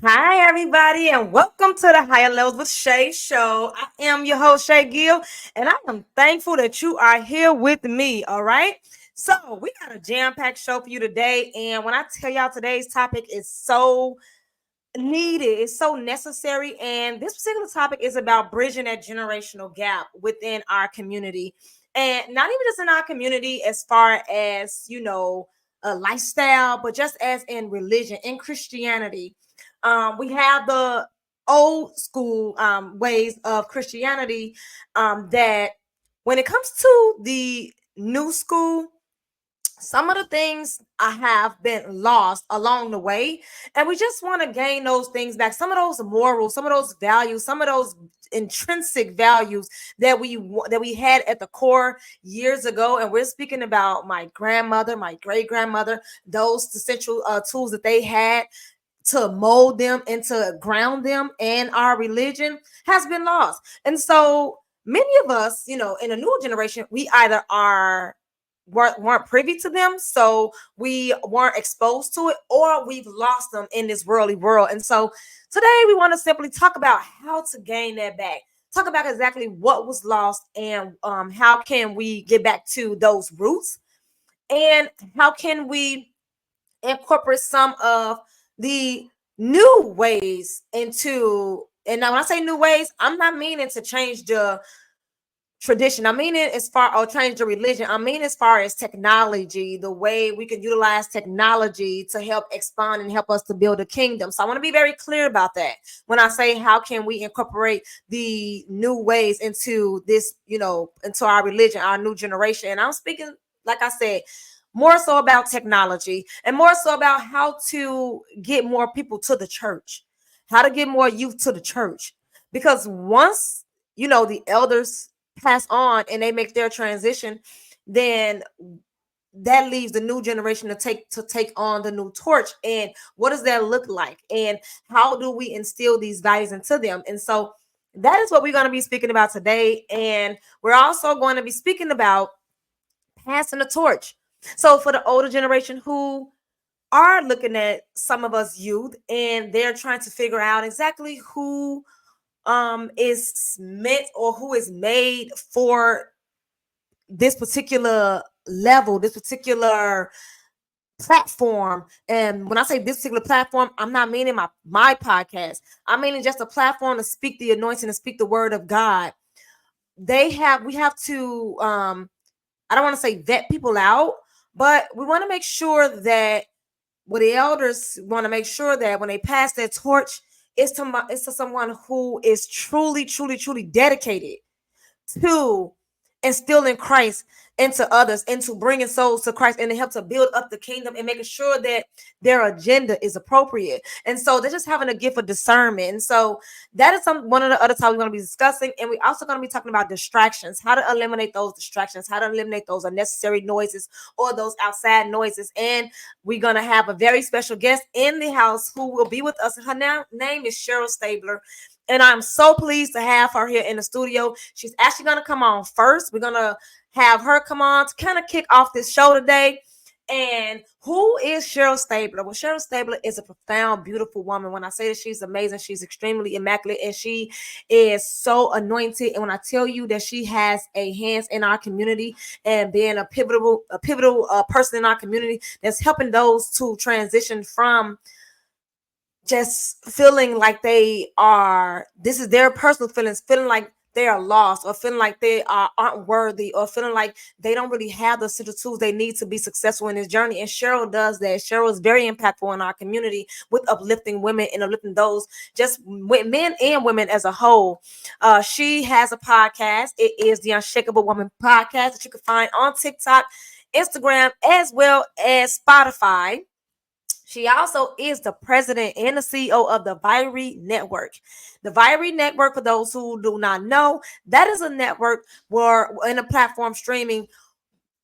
Hi, everybody, and welcome to the Higher Levels with Shay show. I am your host, Shay Gill, and I am thankful that you are here with me. All right. So, we got a jam packed show for you today. And when I tell y'all today's topic is so needed, it's so necessary. And this particular topic is about bridging that generational gap within our community. And not even just in our community, as far as, a lifestyle, but just as in religion, in Christianity. We have the old school ways of Christianity that when it comes to the new school, some of the things I have been lost along the way, and we just want to gain those things back. Some of those morals, some of those values, some of those intrinsic values that we had at the core years ago. And we're speaking about my grandmother, my great grandmother, those essential tools that they had to mold them and to ground them in our religion has been lost. And so many of us, in a newer generation, we either weren't privy to them, so we weren't exposed to it, or we've lost them in this worldly world. And so today we want to simply talk about how to gain that back, talk about exactly what was lost, and how can we get back to those roots, and how can we incorporate some of the new ways into. And now when I say new ways, I'm not meaning to change the tradition. I mean it as far, or change the religion. I mean as far as technology, the way we can utilize technology to help expand and help us to build a kingdom. So I want to be very clear about that when I say how can we incorporate the new ways into this, into our religion, our new generation. And I'm speaking, like I said, more so about technology, and more so about how to get more people to the church, how to get more youth to the church. Because once, the elders pass on and they make their transition, then that leaves the new generation to take on the new torch. And what does that look like? And how do we instill these values into them? And so that is what we're going to be speaking about today. And we're also going to be speaking about passing the torch. So for the older generation who are looking at some of us youth, and they're trying to figure out exactly who is meant or who is made for this particular level, this particular platform. And when I say this particular platform, I'm not meaning my podcast. I'm meaning just a platform to speak the anointing and speak the word of God. We have to I don't want to say vet people out, but we want to make sure that the elders want to make sure that when they pass that torch, it's to someone who is truly, truly, truly dedicated to instilling Christ into others, into bringing souls to Christ, and to help to build up the kingdom and making sure that their agenda is appropriate. And so they're just having a gift of discernment. And so that is one of the other topics we're going to be discussing. And we're also going to be talking about distractions, how to eliminate those distractions, how to eliminate those unnecessary noises or those outside noises. And we're going to have a very special guest in the house who will be with us. Her name is Cheryl Stabler. And I'm so pleased to have her here in the studio. She's actually going to come on first. We're going to have her come on to kind of kick off this show today. And who is Cheryl Stabler? Well, Cheryl Stabler is a profound, beautiful woman. When I say that she's amazing, she's extremely immaculate, and she is so anointed. And when I tell you that she has a hands in our community and being a pivotal person in our community that's helping those to transition from just feeling like this is their personal feelings, feeling like they are lost, or feeling like they aren't worthy, or feeling like they don't really have the essential tools they need to be successful in this journey. And Cheryl does that. Cheryl is very impactful in our community with uplifting women and uplifting those, just men and women as a whole. She has a podcast. It is the Unshakeable Woman Podcast that you can find on TikTok, Instagram, as well as Spotify. She also is the president and the CEO of the Vyre Network. The Vyre Network, for those who do not know, that is a network where in a platform streaming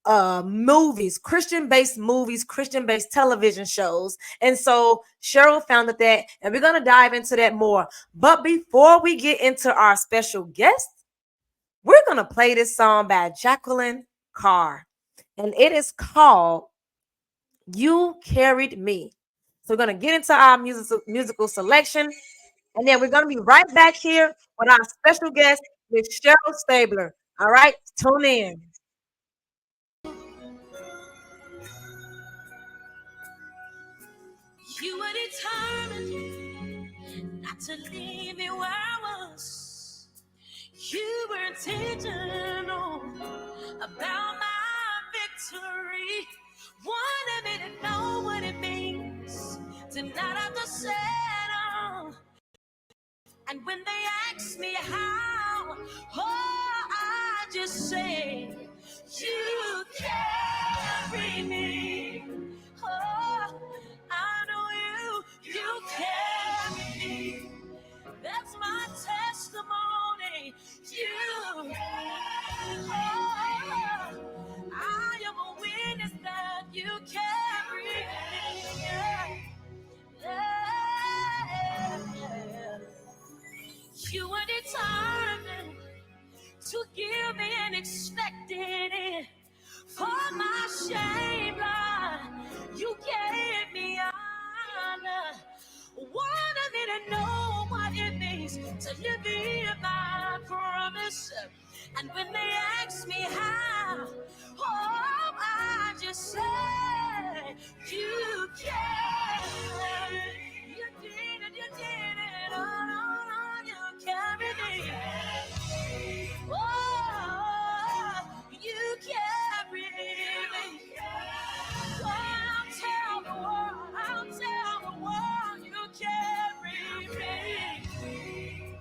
movies, Christian-based Christian-based television shows. And so Cheryl founded that, and we're going to dive into that more. But before we get into our special guest, we're going to play this song by Jacqueline Carr, and it is called You Carried Me. So we're gonna get into our musical selection, and then we're gonna be right back here with our special guest, Miss Cheryl Stabler. All right, tune in. You were determined not to leave me where I was. You were intentional about my victory. Wanted me to know what it means to not have to settle. And when they ask me how, oh, I just say, you carry me. Oh, I know you carry me. That's my testimony. You, oh, I am a witness that you carry me. Yeah, yeah. You were determined to give me an expected end for my shame, Lord. You gave me honor. Wanted me to know what it means to live in my promise. And when they ask me how, oh, I just say, you can. You did it, you did it. Oh, no, no, you carry me. Oh, you carry me. Oh, I'll tell the world you carry me.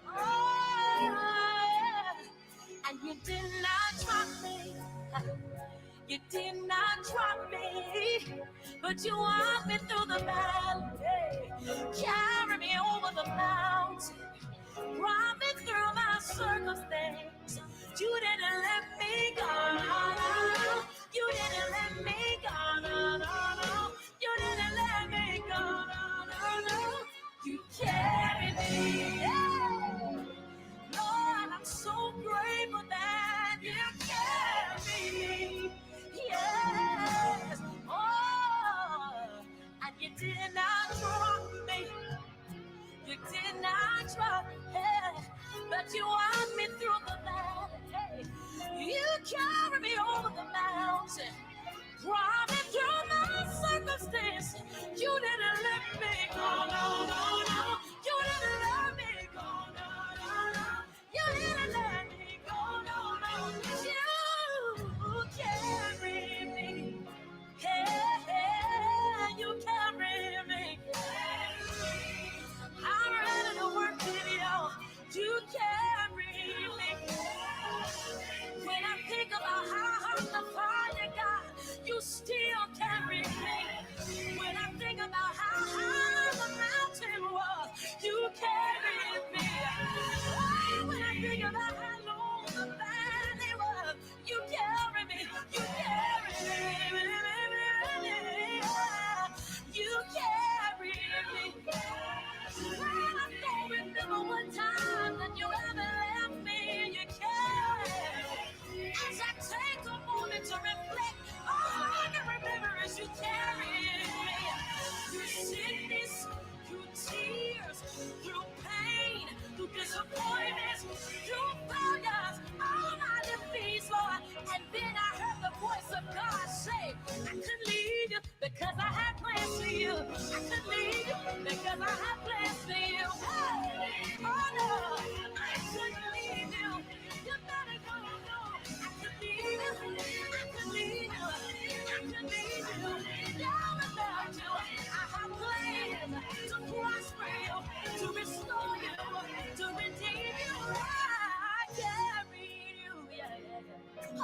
Oh, and you did not drop me. You did not drop me, but you walked me through the valley. Carry me over the mountain. Brought me through my circumstance. You didn't let me go. You didn't let me go. No, no, no. You didn't let me go. No, no, no. You carried me. Yeah. Lord, I'm so grateful that you carried me. Yes. Oh, and you did not drop me. You did not drop me, but you walked me through the valley. You carried me over the mountain, brought me through my circumstance. You didn't let me go, no, no, no. You didn't let me go, no, no, no. You didn't let me go, no, no. You carried me. Hey, you carry me. I'm ready to work with you. You carry me. When I think about how hard the fire got, you still carry me. When I think about how high the mountain was, you carried me. When I think about how long the valley was, you carry me. You carry me. You carry me. I don't remember what time that you ever left me. You carry. As I take a moment to reflect, all I can remember is you carry me. Through sickness, through tears, through pain, through disappointments, through failures, all my defeats, Lord. And then I heard the voice of God say, I couldn't leave you because I had plans for you. I couldn't leave you because I had plans for you. Hey, oh no, I couldn't leave you. You better go, no. I couldn't leave you. I couldn't leave you. I couldn't leave you. Down without you. I have plans to prosper you, to restore you, to redeem you. I carry you. Yeah, yeah, yeah. Oh,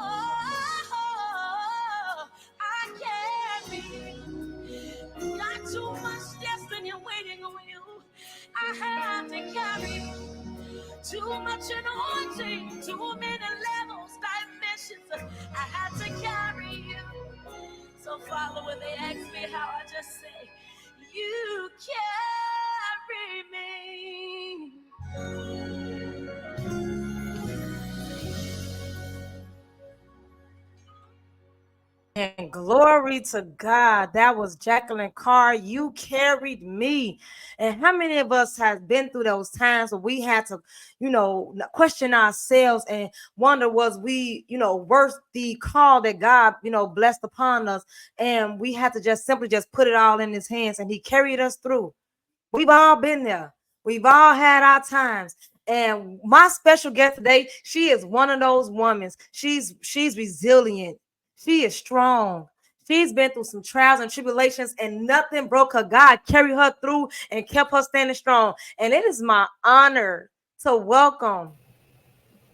I carry you. Not too much destiny waiting on you. I have to carry too much anointing, too many levels, dimensions. I have to carry you. So, Father, when they ask me how, I just say, you carry me. And glory to God. That was Jacqueline Carr. You carried me. And how many of us have been through those times where we had to, question ourselves and wonder, was we, worth the call that God, blessed upon us? And we had to just simply just put it all in his hands, and he carried us through. We've all been there. We've all had our times. And my special guest today, she is one of those women. She's resilient. She is strong. She's been through some trials and tribulations, and nothing broke her. God carried her through and kept her standing strong. And it is my honor to welcome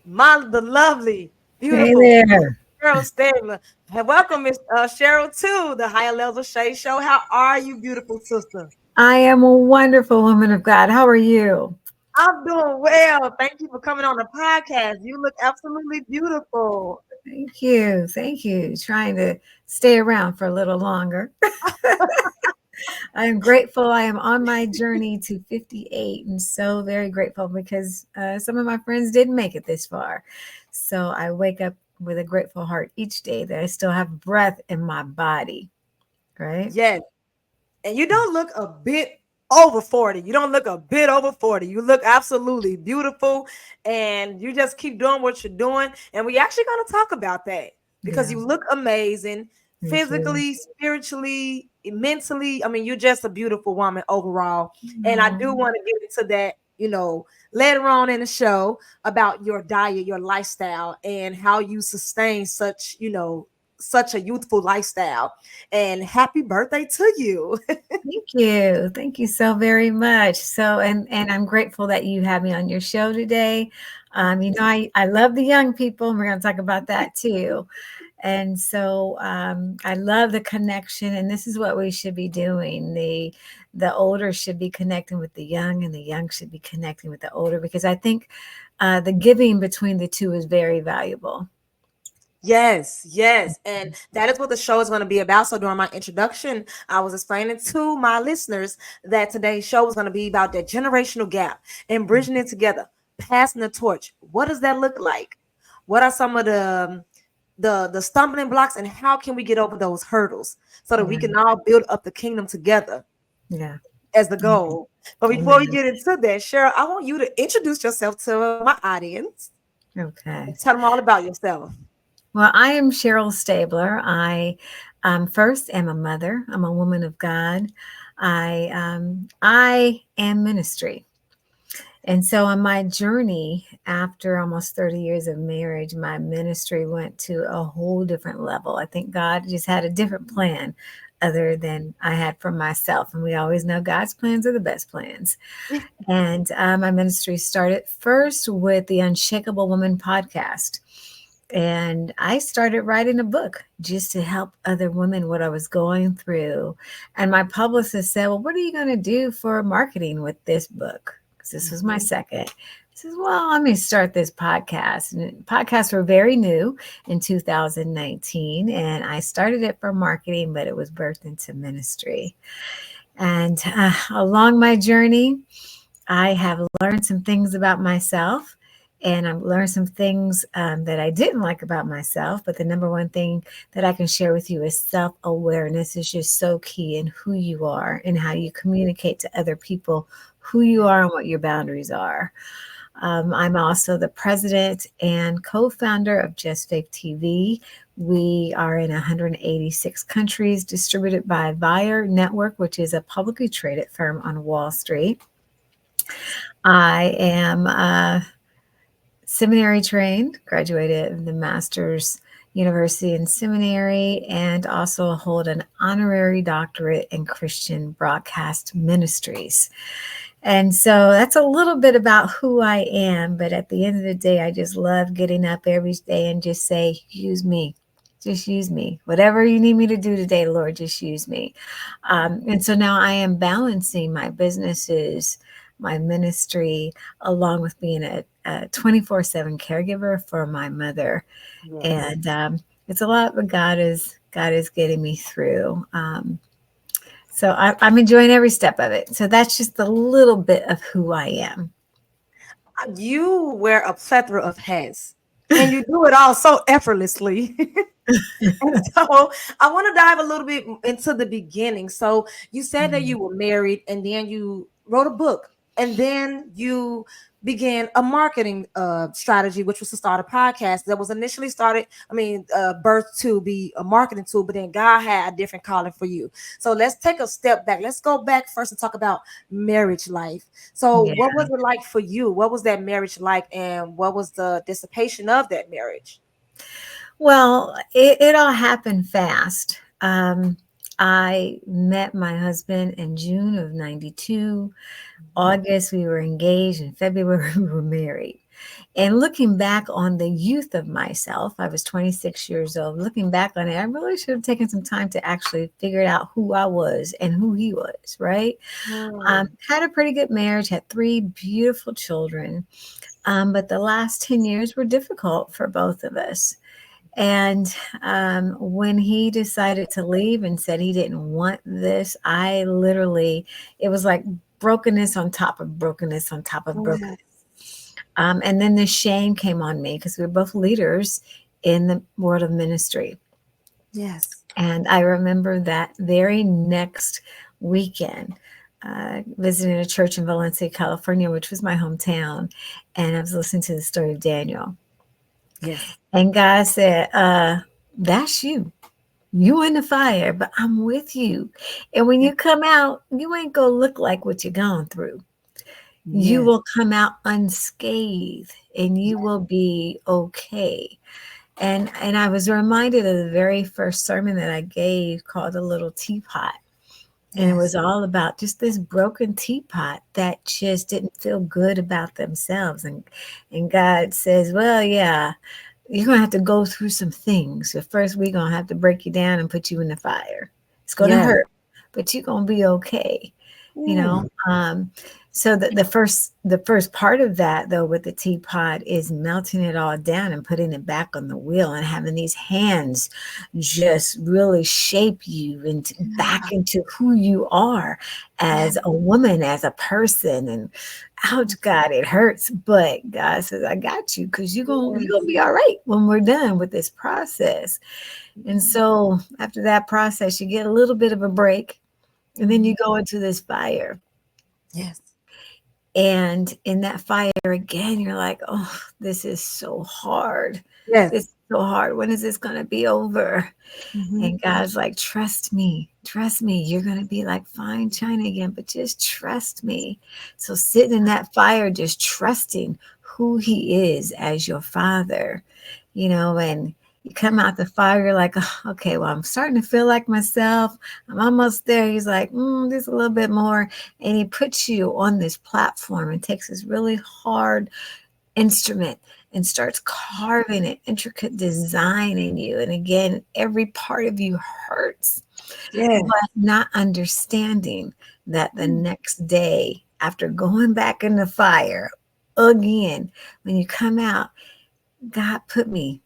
the lovely, Hey beautiful there. Cheryl Stabler. And welcome, Miss Cheryl, to the Higher Levels of Shay Show. How are you, beautiful sister? I am a wonderful woman of God. How are you? I'm doing well. Thank you for coming on the podcast. You look absolutely beautiful. Thank you. Thank you. Trying to stay around for a little longer. I am grateful. I am on my journey to 58 and so very grateful because some of my friends didn't make it this far. So I wake up with a grateful heart each day that I still have breath in my body. Right? Yes. And you don't look a bit over 40. You don't look a bit over 40. You look absolutely beautiful, and you just keep doing what you're doing. And we actually going to talk about that because Yeah. you look amazing Thank you. physically, spiritually, mentally. I mean, you're just a beautiful woman overall. And I do Aw. want to get into that, later on in the show about your diet, your lifestyle, and how you sustain such a youthful lifestyle. And happy birthday to you. Thank you. Thank you so very much. So, and I'm grateful that you had me on your show today. I love the young people, and we're going to talk about that too. And so, I love the connection, and this is what we should be doing. The older should be connecting with the young, and the young should be connecting with the older, because I think the giving between the two is very valuable. Yes, yes. And that is what the show is going to be about. So during my introduction, I was explaining to my listeners that today's show is going to be about that generational gap and bridging it together, passing the torch. What does that look like? What are some of the stumbling blocks, and how can we get over those hurdles so that we Yeah, can all build up the kingdom together yeah. as the goal? But before we Amen. get into that, Cheryl, I want you to introduce yourself to my audience Okay. and tell them all about yourself. Well, I am Cheryl Stabler. I first am a mother. I'm a woman of God. I am ministry. And so on my journey after almost 30 years of marriage, my ministry went to a whole different level. I think God just had a different plan other than I had for myself. And we always know God's plans are the best plans. And my ministry started first with the Unshakeable Woman Podcast. And I started writing a book just to help other women what I was going through. And my publicist said, "Well, what are you going to do for marketing with this book?" Because this was my Mhm. second. I says, "Well, let me start this podcast." And podcasts were very new in 2019. And I started it for marketing, but it was birthed into ministry. And along my journey, I have learned some things about myself, and I've learned some things that I didn't like about myself. But the number one thing that I can share with you is self awareness is just so key in who you are and how you communicate to other people who you are and what your boundaries are. I'm also the president and co founder of Just Faith TV. We are in 186 countries, distributed by Vyre Network, which is a publicly traded firm on Wall Street. I am seminary trained, graduated the master's university and seminary, and also hold an honorary doctorate in Christian broadcast ministries. And so that's a little bit about who I am. But at the end of the day, I just love getting up every day and just say, use me. Just use me. Whatever you need me to do today, Lord, just use me. And so now I am balancing my businesses, my ministry, along with being a 24/7 caregiver for my mother. Yes. And it's a lot, but God is getting me through. So I'm enjoying every step of it. So that's just a little bit of who I am. You wear a plethora of hats. and you do it all so effortlessly. And so I want to dive a little bit into the beginning. So you said that Mm. you were married and then you wrote a book and then you began a marketing strategy, which was to start a podcast that was initially started, birthed to be a marketing tool, but then God had a different calling for you. So let's take a step back. Let's go back first and talk about marriage life. So Yeah. what was it like for you? What was that marriage like? And what was the dissipation of that marriage? Well, it all happened fast. I met my husband in June of 92. August, we were engaged. In February, we were married. And looking back on the youth of myself, I was 26 years old. Looking back on it, I really should have taken some time to actually figure out who I was and who he was, right? Mm. Had a pretty good marriage, had three beautiful children. But the last 10 years were difficult for both of us. And when he decided to leave and said he didn't want this, I literally, it was like brokenness on top of brokenness on top of brokenness. And then the shame came on me because we were both leaders in the world of ministry. Yes. And I remember that very next weekend, visiting a church in Valencia, California, which was my hometown. And I was listening to the story of Daniel. Yes. And God said, that's you. You in the fire, but I'm with you. And when you come out, you ain't gonna look like what you're going through. You Yes. will come out unscathed and you will be okay. And I was reminded of the very first sermon that I gave called A Little Teapot. And it was Yes. all about just this broken teapot that just didn't feel good about themselves. And God says, well, yeah, you're going to have to go through some things. So first, we're going to have to break you down and put you in the fire. It's going to Yes. hurt, but you're going to be okay. You know, Mm. so the first part of that though with the teapot is melting it all down and putting it back on the wheel and having these hands just really shape you into back into who you are Yeah. as a woman, as a person. And ouch, God, it hurts, but God says, I got you, because you're gonna be all right when we're done with this process. And so after that process, you get a little bit of a break, and then you go into this fire. Yes. And in that fire again, you're like, oh, this is so hard. This Yes. is so hard. When is this going to be over? Mhm. And God's like, trust me. Trust me. You're going to be like fine china again, but just trust me. So sitting in that fire, just trusting who he is as your father, and you come out the fire, you're like, oh, okay, well, I'm starting to feel like myself. I'm almost there. He's like, there's a little bit more. And he puts you on this platform and takes this really hard instrument and starts carving an intricate design in you. And again, every part of you hurts, Yes. but not understanding that the next day, after going back in the fire again, when you come out, God put me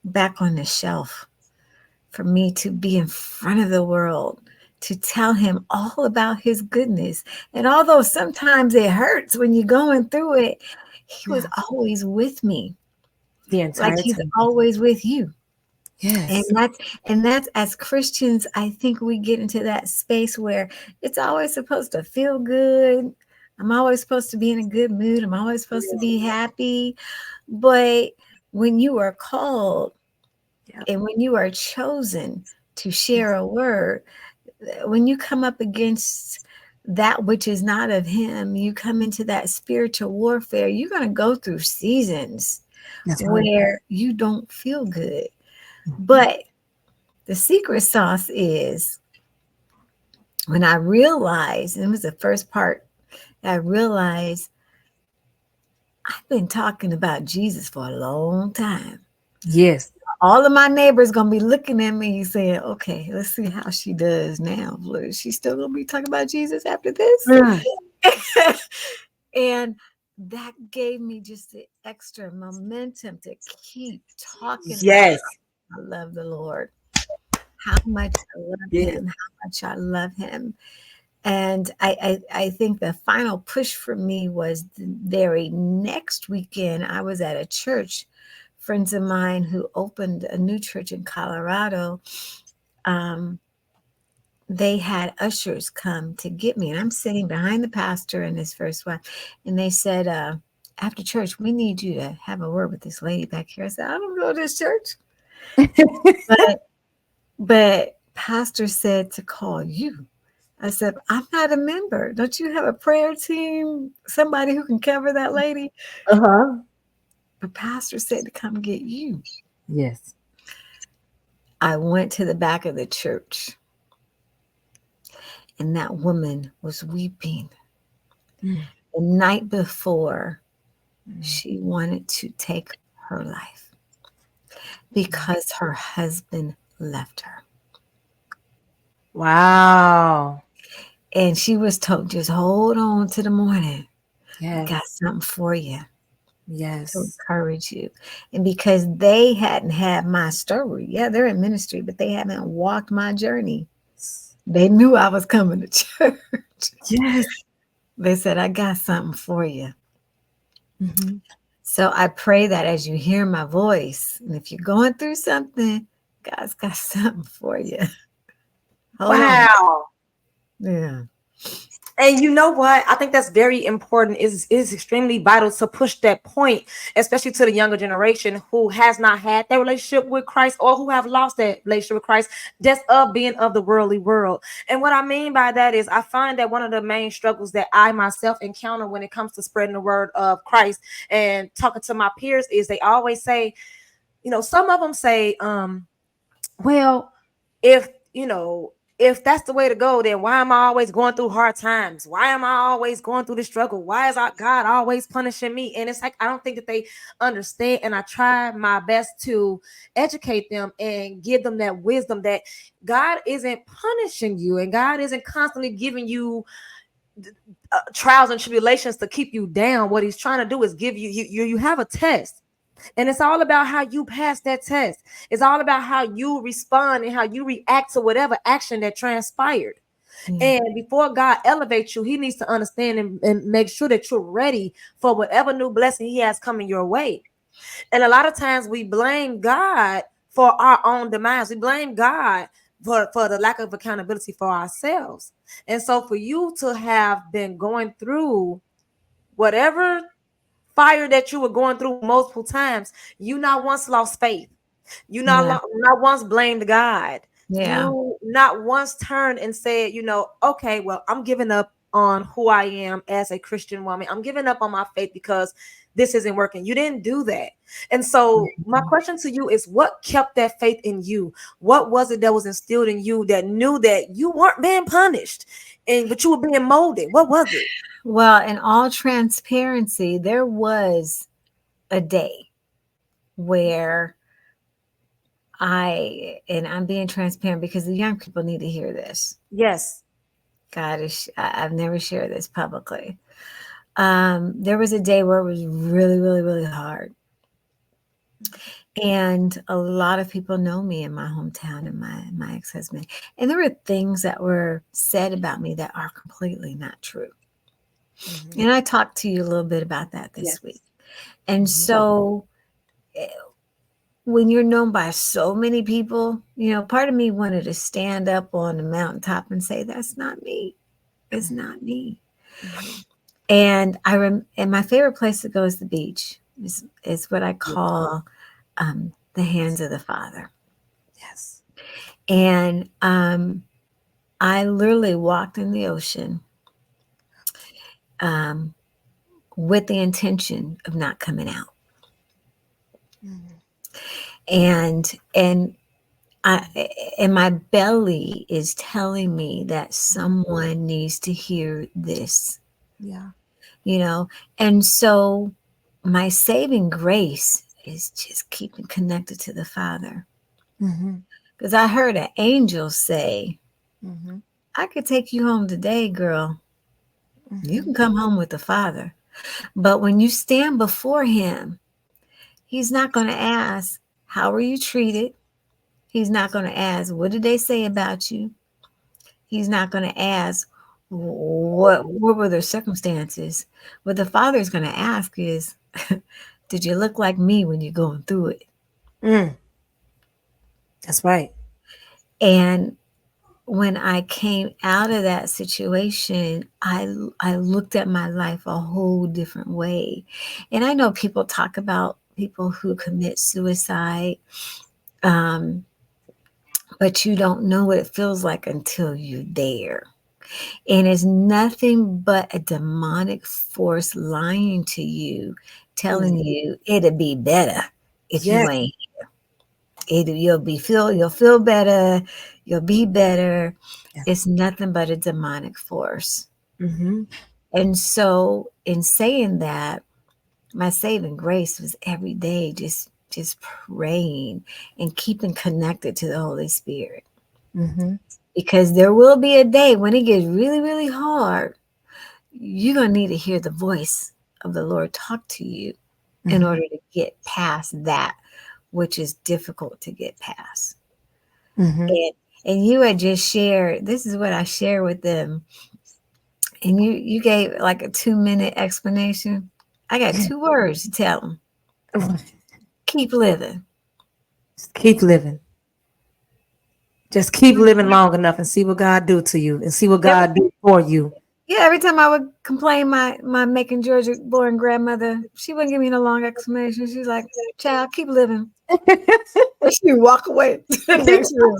back on the shelf for me to be in front of the world, to tell him all about his goodness. And although sometimes it hurts when you're going through it, he was Yeah. always with me, The like entire he's time. always with you. And Yes. that's as Christians, I think we get into that space where it's always supposed to feel good. I'm always supposed to be in a good mood. I'm always supposed to be happy. But when you are called Yeah. and when you are chosen to share a word, when you come up against that which is not of him, you come into that spiritual warfare, you're going to go through seasons That's right. where you don't feel good. But the secret sauce is when I realized, and it was the first part, I realized I've been talking about Jesus for a long time. Yes. All of my neighbors gonna be looking at me saying, okay, let's see how she does now. Is she still gonna be talking about Jesus after this? Mm. And that gave me just the extra momentum to keep talking about Yes. how I love the Lord, how much I love Yes. him, how much I love him. And I think the final push for me was the very next weekend. I was at a church friends of mine who opened a new church in Colorado, um, they had ushers come to get me. And I'm sitting behind the pastor and his first wife. And they said, after church, we need you to have a word with this lady back here. I said, I don't go to this church. But pastor said to call you. I said, I'm not a member. Don't you have a prayer team? Somebody who can cover that lady? Uh-huh. The pastor said to come get you. Yes. I went to the back of the church, and that woman was weeping. Mm. The night before, she wanted to take her life because her husband left her. Wow. And she was told, just hold on to the morning. Yes. Got something for you to Yes. encourage you. And because they hadn't had my story, yeah, they're in ministry, but they haven't walked my journey. They knew I was coming to church. Yes. They said, I got something for you. Mm-hmm. So I pray that as you hear my voice, and if you're going through something, God's got something for you. Hold on. Wow. Yeah. And you know what? I think that's very important. Is extremely vital to push that point, especially to the younger generation who has not had that relationship with Christ or who have lost that relationship with Christ, just of being of the worldly world. And what I mean by that is I find that one of the main struggles that I myself encounter when it comes to spreading the word of Christ and talking to my peers is they always say, some of them say, well, if if that's the way to go, then why am I always going through hard times? Why am I always going through the struggle? Why is God always punishing me? And it's like I don't think that they understand. And I try my best to educate them and give them that wisdom that God isn't punishing you, and God isn't constantly giving you trials and tribulations to keep you down. What He's trying to do is give you have a test. And it's all about how you pass that test. It's all about how you respond and how you react to whatever action that transpired. And before God elevates you, He needs to understand and make sure that you're ready for whatever new blessing He has coming your way. And a lot of times we blame God for our own demise. We blame God for the lack of accountability for ourselves. And so for you to have been going through whatever fire that you were going through multiple times, you not once lost faith. You not once blamed God. Yeah. You not once turned and said, okay, well, I'm giving up on who I am as a Christian woman. I'm giving up on my faith because this isn't working. You didn't do that. And so my question to you is, what kept that faith in you? What was it that was instilled in you that knew that you weren't being punished but you were being molded? What was it? Well, in all transparency, there was a day where I'm being transparent because the young people need to hear this. Yes. I've never shared this publicly. There was a day where it was really, really, really hard. And a lot of people know me in my hometown and my ex-husband. And there were things that were said about me that are completely not true. Mm-hmm. And I talked to you a little bit about that this week. And so when you're known by so many people, part of me wanted to stand up on the mountaintop and say, that's not me. It's not me. Mm-hmm. And and my favorite place to go is the beach. Is what I call the hands of the Father. Yes. And I literally walked in the ocean with the intention of not coming out. Mm-hmm. And my belly is telling me that someone needs to hear this. Yeah. And so my saving grace is just keeping connected to the Father. Because I heard an angel say, I could take you home today, girl. You can come home with the Father. But when you stand before Him, He's not going to ask, how were you treated? He's not going to ask, what did they say about you? He's not going to ask, what were their circumstances? What the Father is going to ask is, Did you look like me when you're going through it? Mm, that's right. And when I came out of that situation, I looked at my life a whole different way. And I know people talk about people who commit suicide, um, but you don't know what it feels like until you're there. And it's nothing but a demonic force lying to you, telling you it'll be better if you Yes. ain't. You'll feel better, you'll be better. Yeah. It's nothing but a demonic force. Mm-hmm. And so in saying that, my saving grace was every day just praying and keeping connected to the Holy Spirit. Mm-hmm. Because there will be a day when it gets really, really hard. You're going to need to hear the voice of the Lord talk to you in Mm-hmm. order to get past that which is difficult to get past. Mm-hmm. And you had just shared, this is what I share with them. And you gave like a 2-minute explanation. I got 2 words to tell them. Keep living. Just keep living. Just keep living long enough and see what God do to you and see what Every, God do for you. yeah, every time I would complain, my Macon, Georgia born grandmother, she wouldn't give me no long explanation. She's like, child, keep living. And she would walk away to the next room.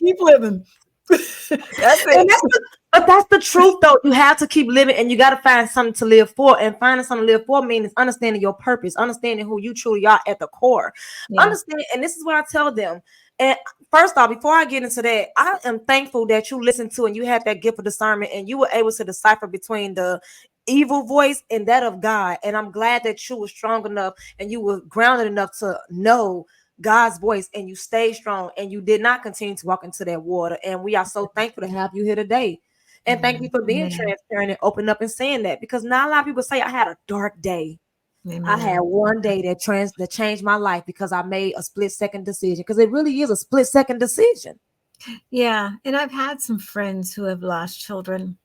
Keep living. That's And it. but that's the truth, though. You have to keep living, and you got to find something to live for. And finding something to live for means understanding your purpose, understanding who you truly are at the core. Yeah. Understand, and this is what I tell them. And first off, before I get into that, I am thankful that you listened to and you had that gift of discernment, and you were able to decipher between the evil voice and that of God. And I'm glad that you were strong enough and you were grounded enough to know God's voice, and you stayed strong and you did not continue to walk into that water. And we are so thankful to have you here today. And thank you for being Amen. transparent and open up and saying that, because not a lot of people say I had a dark day. I had Amen. one day that changed my life because I made a split second decision, because it really is a split second decision. Yeah. And I've had some friends who have lost children.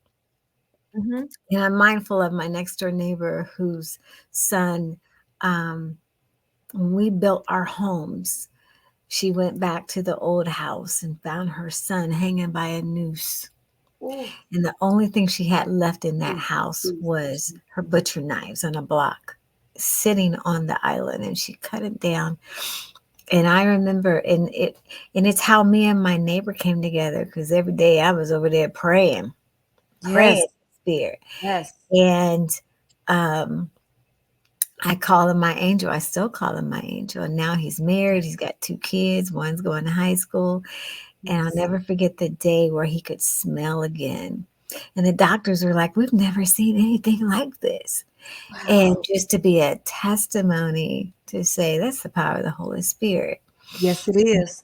Mm-hmm. And I'm mindful of my next door neighbor whose son, um, when we built our homes, she went back to the old house and found her son hanging by a noose. Ooh. And the only thing she had left in that house was her butcher knives on a block sitting on the island, and she cut it down. And I remember, and it's how me and my neighbor came together, because every day I was over there praying Yes. in the spirit. Yes. And um I call him my angel. I still call him my angel. And now he's married. He's got 2 kids. One's going to high school. And I'll never forget the day where he could smell again. And the doctors were like, we've never seen anything like this. And Wow. just to be a testimony to say that's the power of the Holy Spirit. Yes, it is.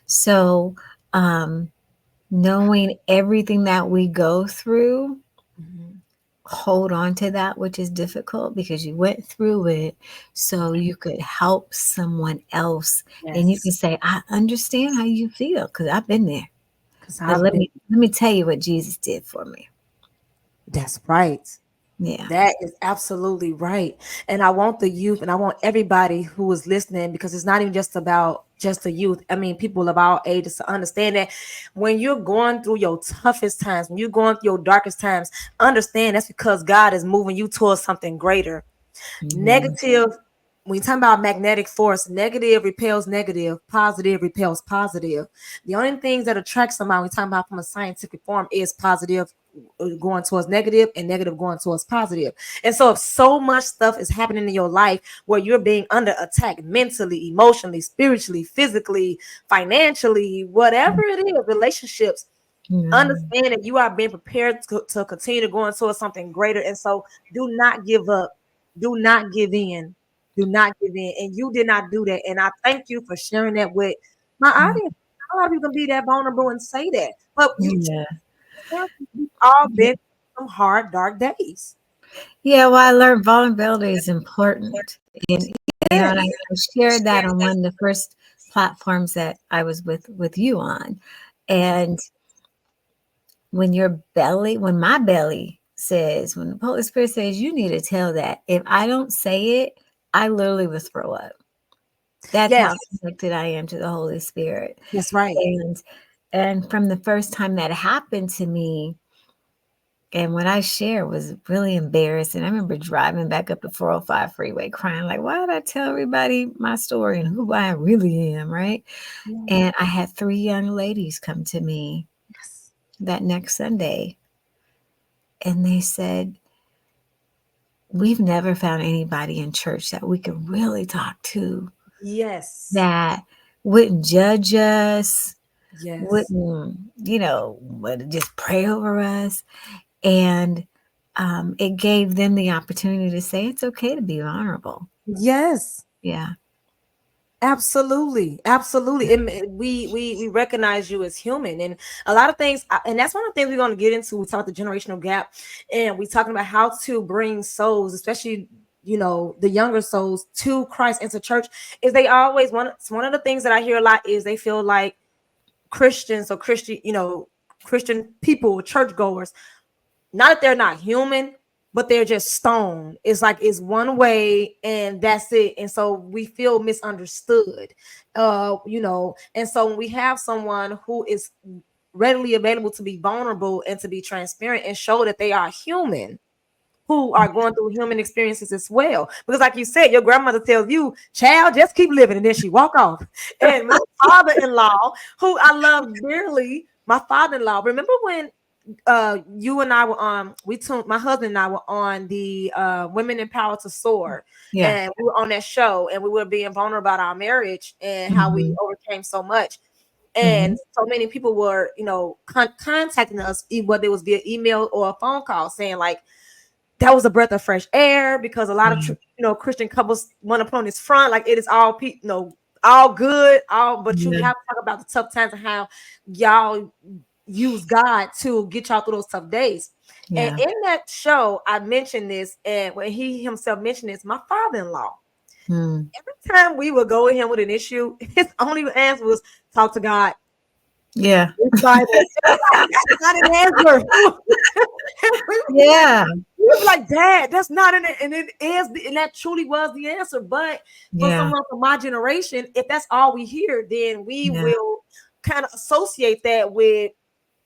So, knowing everything that we go through, Mhm. hold on to that which is difficult, because you went through it so you could help someone else, and you can Yes. say, I understand how you feel because I've been there, Because but I've let been. me tell you what Jesus did for me. That's right. Yeah. That is absolutely right. And I want the youth and I want everybody who is listening, because it's not even just about just the youth. I mean, people of all ages, to understand that when you're going through your toughest times, when you're going through your darkest times, understand that's because God is moving you towards something greater. Mhm. Negative, when you talk about magnetic force, negative repels negative, positive repels positive. The only things that attract somebody, we talking about from a scientific form, is positive going towards negative and negative going towards positive. And so if so much stuff is happening in your life where you're being under attack mentally, emotionally, spiritually, physically, financially, whatever it is, relationships, Mhm. understand that you are being prepared to continue to go into something greater. And so do not give up. Do not give in. Do not give in. And you did not do that. And I thank you for sharing that with my audience. A lot of people can be that vulnerable and say that. But Yeah. we've all been through some hard, dark days. Yeah, well, I learned vulnerability is important. And Yes. I shared that on one of the first platforms that I was with you on. And when my belly says, when the Holy Spirit says, you need to tell that. If I don't say it, I literally would throw up. That's Yes, how connected I am to the Holy Spirit. that's right. And from the first time that happened to me, and what I shared was really embarrassing. I remember driving back up the 405 freeway crying, like, why did I tell everybody my story and who I really am, right? And I had 3 young ladies come to me Yes. that next Sunday, and they said, we've never found anybody in church that we could really talk to, Yes. that wouldn't judge us, Yes. wouldn't, would just pray over us. And it gave them the opportunity to say it's okay to be vulnerable. Yes. Yeah. Absolutely, absolutely. We recognize you as human, and a lot of things, and that's one of the things we're going to get into. We talk about the generational gap, and we talking about how to bring souls, especially the younger souls, to Christ and to church. Is they always one of the things that I hear a lot is they feel like Christians or Christian people, churchgoers, not that they're not human, but they're just stone. It's like it's one way and that's it. And so we feel misunderstood. And so when we have someone who is readily available to be vulnerable and to be transparent and show that they are human, who are going through human experiences as well. Because like you said, your grandmother tells you, child, just keep living, and then she walk off. And my father-in-law, who I love dearly, my father-in-law, remember when you and I were on, my husband and I were on the Women Empowered to Soar, Yeah. and we were on that show, and we were being vulnerable about our marriage and how we Mhm. overcame so much. And Mhm. so many people were, contacting us, whether it was via email or a phone call, saying like that was a breath of fresh air, because a lot of Yeah. Christian couples want to put on this front like it is all all good, but you Yeah. have to talk about the tough times and how y'all use God to get y'all through those tough days. And Yeah. in that show, I mentioned this, and when he himself mentioned this, my father-in-law, Mm. every time we would go with him with an issue, his only answer was talk to God. Yeah. Read the Bible. And I'm like, that's not an answer. Yeah. We would be like, Dad, that's not an, and it is, and that truly was the answer. But for Yeah. someone from my generation, if that's all we hear, then we Yeah. will kind of associate that with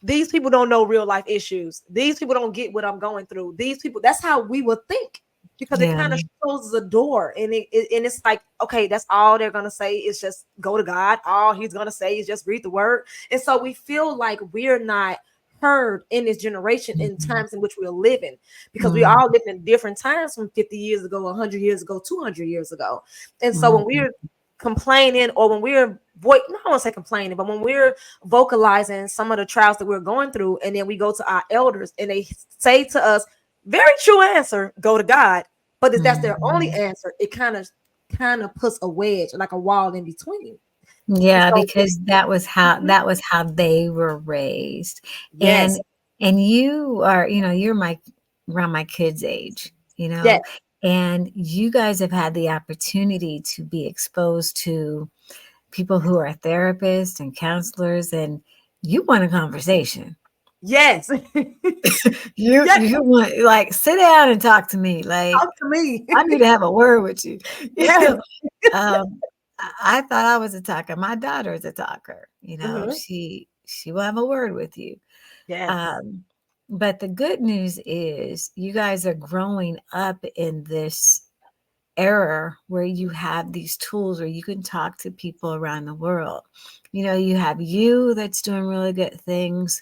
these people don't know real life issues. These people don't get what I'm going through. These people, that's how we would think, because it Yeah. kind of closes a door, and and it's like, okay, that's all they're gonna say is just go to God. All he's gonna say is just read the word. And so we feel like we're not heard in this generation, in Mhm. times in which we're living, because we Mm. all lived in different times from 50 years ago, 100 years ago, 200 years ago. And so when Mhm. we're complaining, or when we're no, I won't say complaining, but when we're vocalizing some of the trials that we're going through, and then we go to our elders and they say to us, very true answer, go to God. But if that's their only Mhm. answer, it kind of puts a wedge, like a wall in between. And Yeah, so because that was how they were raised. And yes, and you are, you're my around my kids' age, yes, and you guys have had the opportunity to be exposed to people who are therapists and counselors, and you want a conversation. yes. You Yes, you want, like, sit down and talk to me. Like, talk to me. I need to have a word with you. Yes. Um, I thought I was a talker. My daughter is a talker. Mhm. She will have a word with you. Yes. Um, but the good news is you guys are growing up in this era where you have these tools where you can talk to people around the world. You have you that's doing really good things.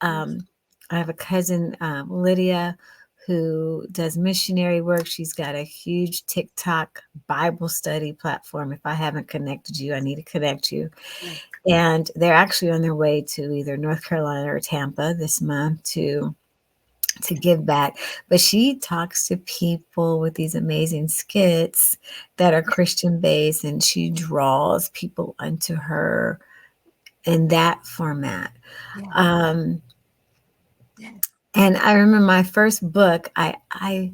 Um, I have a cousin, Lydia, who does missionary work. She's got a huge TikTok Bible study platform. If I haven't connected you, I need to connect you. Yes. And they're actually on their way to either North Carolina or Tampa this month to give back. But she talks to people with these amazing skits that are Christian based, and she draws people unto her in that format. Yes. Um, Yes. and I remember my first book, I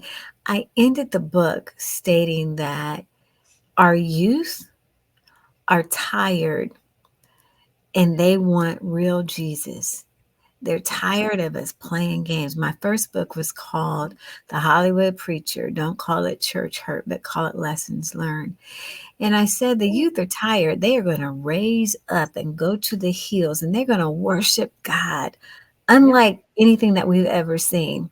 ended the book stating that our youth are tired and they want real Jesus. They're tired of us playing games. My first book was called The Hollywood Preacher. Don't call it church hurt, but call it lessons learned. And I said, the youth are tired. They are going to raise up and go to the hills and they're going to worship God, Yeah. unlike anything that we've ever seen.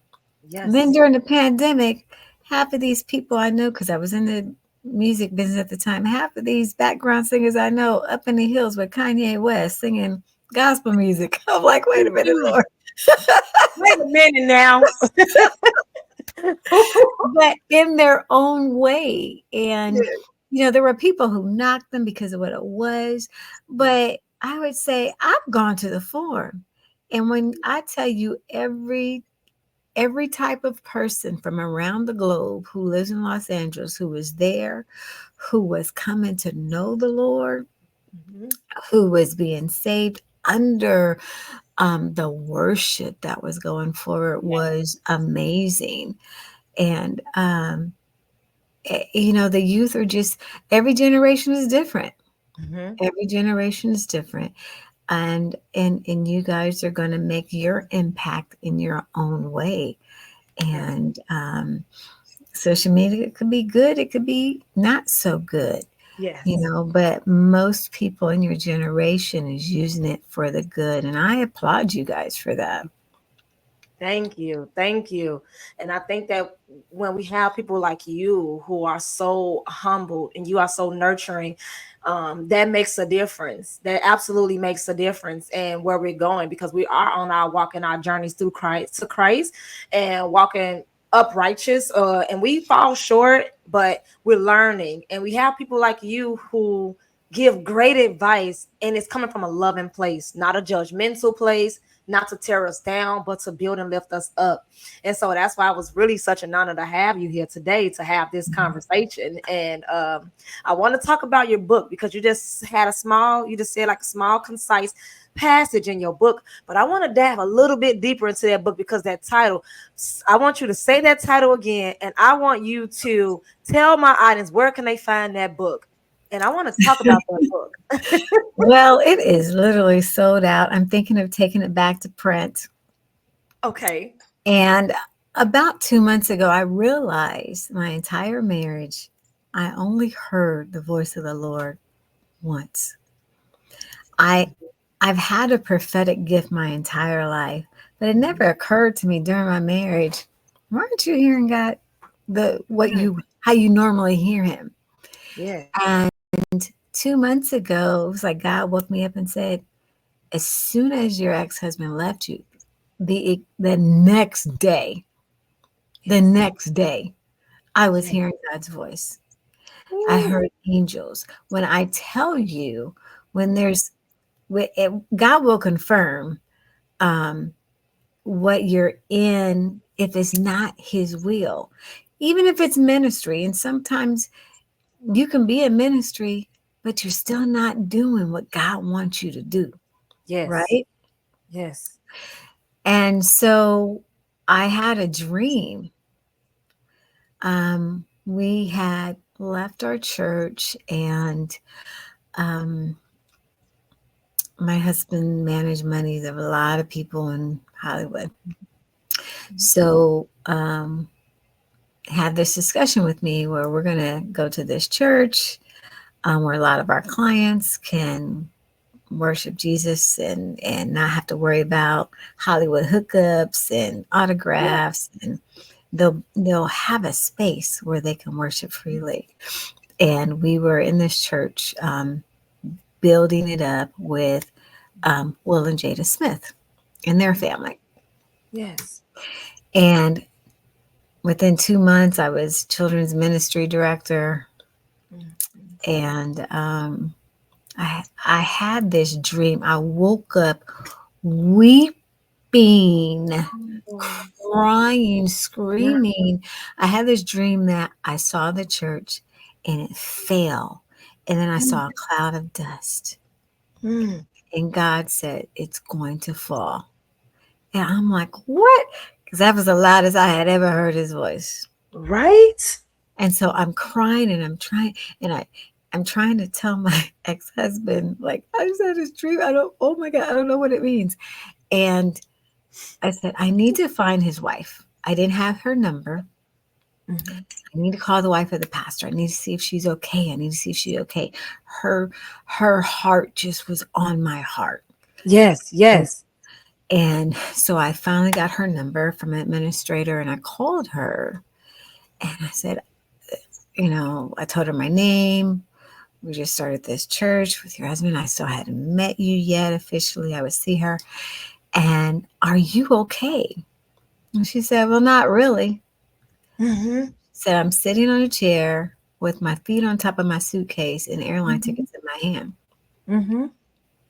And then Yes. during the pandemic, half of these people I know, because I was in the music business at the time, half of these background singers I know up in the hills with Kanye West singing gospel music. I'm like, wait a minute, Mm-mm. Lord. Wait a minute now. But in their own way. And, Yeah. there were people who knocked them because of what it was. But I would say I've gone to the forum. And when I tell you every type of person from around the globe who lives in Los Angeles, who was there, who was coming to know the Lord, Mhm. who was being saved under the worship that was going forward Yeah. was amazing. And the youth are just, every generation is different. Mhm. Every generation is different. And you guys are going to make your impact in your own way. Yes. And social media could be good, it could be not so good, Yes. but most people in your generation is using it for the good. And I applaud you guys for that. Thank you. Thank you. And I think that when we have people like you who are so humble and you are so nurturing, that makes a difference. That absolutely makes a difference in where we're going because we are on our walk and our journeys through Christ to Christ and walking up righteous. And we fall short, but we're learning. And we have people like you who give great advice and it's coming from a loving place, not a judgmental place, not to tear us down, but to build and lift us up. And so that's why it was really such an honor to have you here today to have this Mhm. conversation. And I want to talk about your book because you just said like a small, concise passage in your book. But I want to dive a little bit deeper into that book because that title, I want you to say that title again. And I want you to tell my audience where can they find that book. And I want to talk about that book. Well, it is literally sold out. I'm thinking of taking it back to print. Okay. And about 2 months ago, I realized my entire marriage, I only heard the voice of the Lord once. I I've had a prophetic gift my entire life, but it never occurred to me during my marriage. Why aren't you hearing God the what Mm, you how you normally hear him? yeah. And 2 months ago, it was like God woke me up and said, as soon as your ex-husband left you, the next day, the Yes. next day, I was Yes. hearing God's voice. I Ooh, heard angels. When I tell you, when mm, there's, God will confirm um, what you're in if it's not His will, even if it's ministry. And sometimes you can be in ministry, but you're still not doing what God wants you to do, yes. right? Yes. And so I had a dream. We had left our church, and um, my husband managed monies of a lot of people in Hollywood. So had this discussion with me where we're going to go to this church where a lot of our clients can worship Jesus and not have to worry about Hollywood hookups and Yeah. autographs, and they'll have a space where they can worship freely. And we were in this church building it up with Will and Jada Smith and their family. Yes. And within 2 months, I was children's ministry director, Mm, and I had this dream. I woke up weeping, mm. crying, Yeah. screaming. I had this dream that I saw the church and it fell, and then I Mm, saw a cloud of dust, mm. and God said, "It's going to fall." And I'm like, "What?" Because that was the loudest I had ever heard his voice. Right? And so I'm crying and and I'm trying to tell my ex-husband, like, I just had this dream. Oh my God, I don't know what it means. And I said, I need to find his wife. I didn't have her number. Mhm. I need to call the wife of the pastor. I need to see if she's okay. I need to see if she's okay. Her heart just was on my heart. Yes, yes. And so I finally got her number from an administrator and I called her and I said, I told her my name. We just started this church with your husband. I still hadn't met you yet officially. I would see her. And are you okay? And she said, well, not really. Mm-hmm. Said, I'm sitting on a chair with my feet on top of my suitcase and airline Mm-hmm. tickets in my hand. Mm-hmm.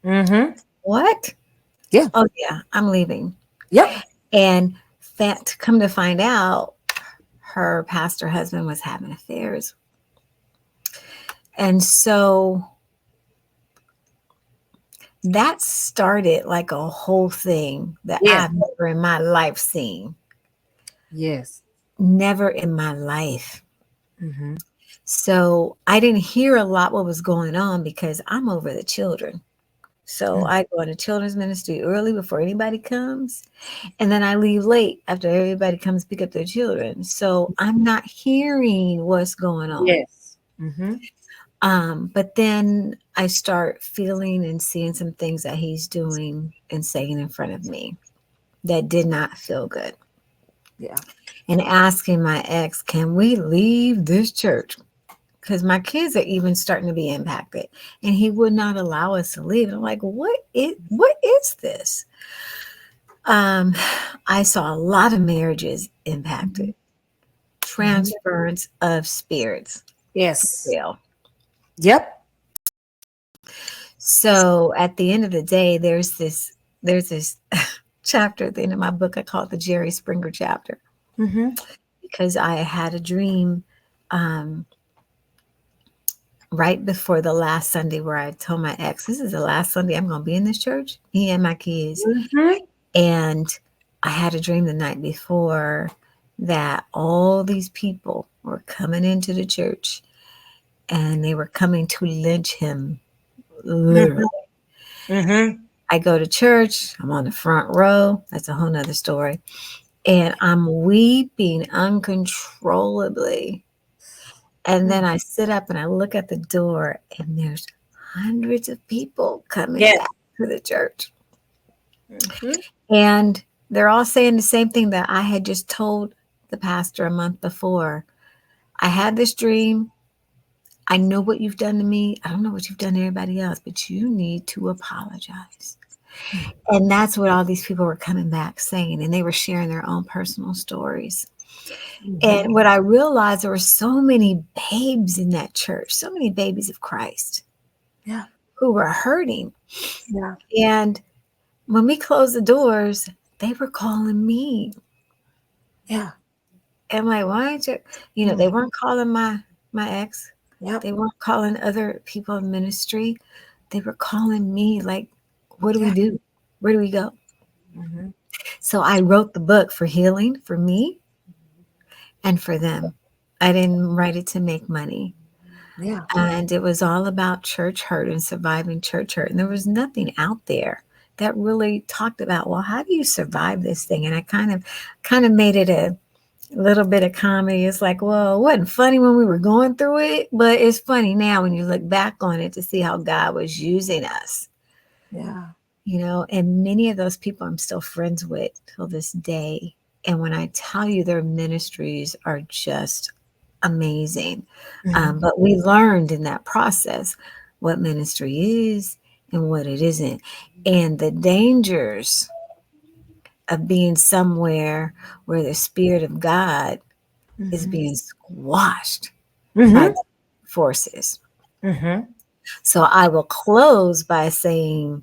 Mm-hmm. What? Yeah. Oh, yeah, I'm leaving. Yep. And to come to find out, her pastor husband was having affairs. And so that started like a whole thing that Yes. I've never in my life seen. Yes. Never in my life. Mm-hmm. So I didn't hear a lot what was going on because I'm over the children. So I go into children's ministry early before anybody comes. And then I leave late after everybody comes pick up their children. So I'm not hearing what's going on. Yes. Mm-hmm. But then I start feeling and seeing some things that he's doing and saying in front of me that did not feel good. Yeah. And asking my ex, can we leave this church? Because my kids are even starting to be impacted. And he would not allow us to leave. And I'm like, what is this? I saw a lot of marriages impacted. Transference of spirits. Yes. Real. Yep. So at the end of the day, there's this chapter at the end of my book. I call it the Jerry Springer chapter. Mm-hmm. Because I had a dream right before the last Sunday where I told my ex, this is the last Sunday I'm going to be in this church, me and my kids. Mm-hmm. And I had a dream the night before that all these people were coming into the church and they were coming to lynch him, literally. Mm-hmm. I go to church, I'm on the front row. That's a whole nother story. And I'm weeping uncontrollably. And then I sit up and I look at the door and there's hundreds of people coming back to the church. Mm-hmm. And they're all saying the same thing that I had just told the pastor a month before. I had this dream. I know what you've done to me. I don't know what you've done to everybody else, but you need to apologize. And that's what all these people were coming back saying. And they were sharing their own personal stories. And what I realized, there were so many babes in that church, so many babies of Christ, who were hurting. Yeah. And when we closed the doors, they were calling me. Yeah. And I'm like, why aren't you? They weren't calling my ex. Yep. They weren't calling other people in ministry. They were calling me like, what do we do? Where do we go? Mm-hmm. So I wrote the book for healing for me and for them. I didn't write it to make money. Yeah. And it was all about church hurt and surviving church hurt. And there was nothing out there that really talked about, well, how do you survive this thing? And I kind of made it a little bit of comedy. It's like, well, it wasn't funny when we were going through it, but it's funny now when you look back on it to see how God was using us. Yeah. And many of those people I'm still friends with till this day. And when I tell you, their ministries are just amazing. But we learned in that process what ministry is and what it isn't, and the dangers of being somewhere where the Spirit of God is being squashed by the forces. Mm-hmm. So I will close by saying,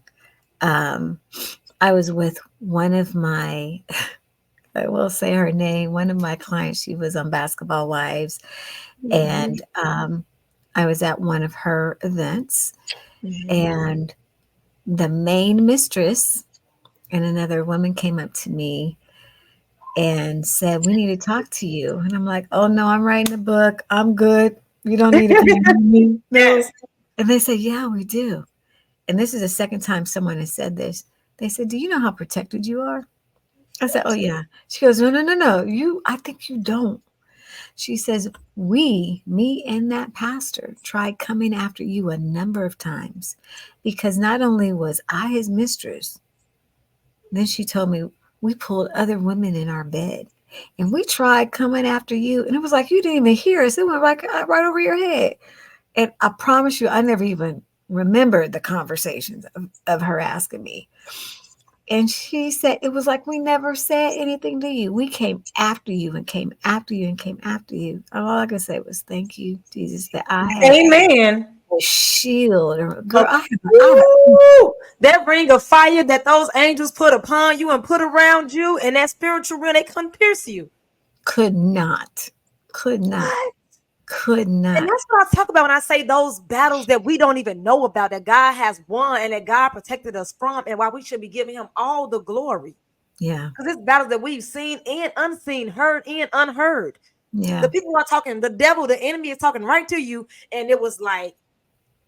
I was with one of my, I will say her name, one of my clients. She was on Basketball Wives. And I was at one of her events, and the main mistress and another woman came up to me and said, we need to talk to you. And I'm like, oh no, I'm writing a book. I'm good. You don't need to come to me. No. And they said, yeah, we do. And this is the second time someone has said this. They said, do you know how protected you are? I said, oh yeah. She goes, no, no, no, no. I think you don't. She says, me and that pastor tried coming after you a number of times because not only was I his mistress, then she told me we pulled other women in our bed and we tried coming after you. And it was like, you didn't even hear us. It went right over your head. And I promise you, I never even remembered the conversations of her asking me. And she said, it was like we never said anything to you. We came after you and came after you and came after you. All I could say was, thank you, Jesus, that I had Amen. a shield. Girl, But I have woo, that ring of fire that those angels put upon you and put around you, and that spiritual ring, they couldn't pierce you. could not, could not, What? could And not. that's what I talk about when I say those battles that we don't even know about, that God has won and that God protected us from, and why we should be giving him all the glory. Yeah, Because it's battles that we've seen and unseen, heard and unheard. yeah, The people are talking, the devil, the enemy is talking right to you, and it was like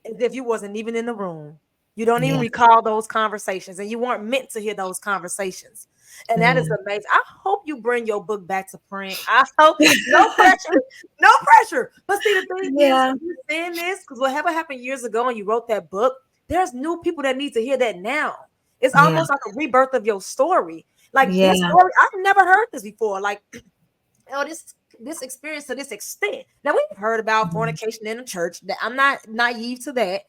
as if you wasn't even in the room. You don't even yeah, recall those conversations, and you weren't meant to hear those conversations. And that is yeah. amazing. I hope you bring your book back to print. I hope no pressure, no pressure. But see, the thing is, Yeah, you're saying this because whatever happened years ago and you wrote that book, there's new people that need to hear that now. It's yeah, almost like a rebirth of your story. Like this yeah. story, I've never heard this before. Like, oh, this experience to this extent. Now we've heard about Mm, fornication in the church. That I'm not naive to that,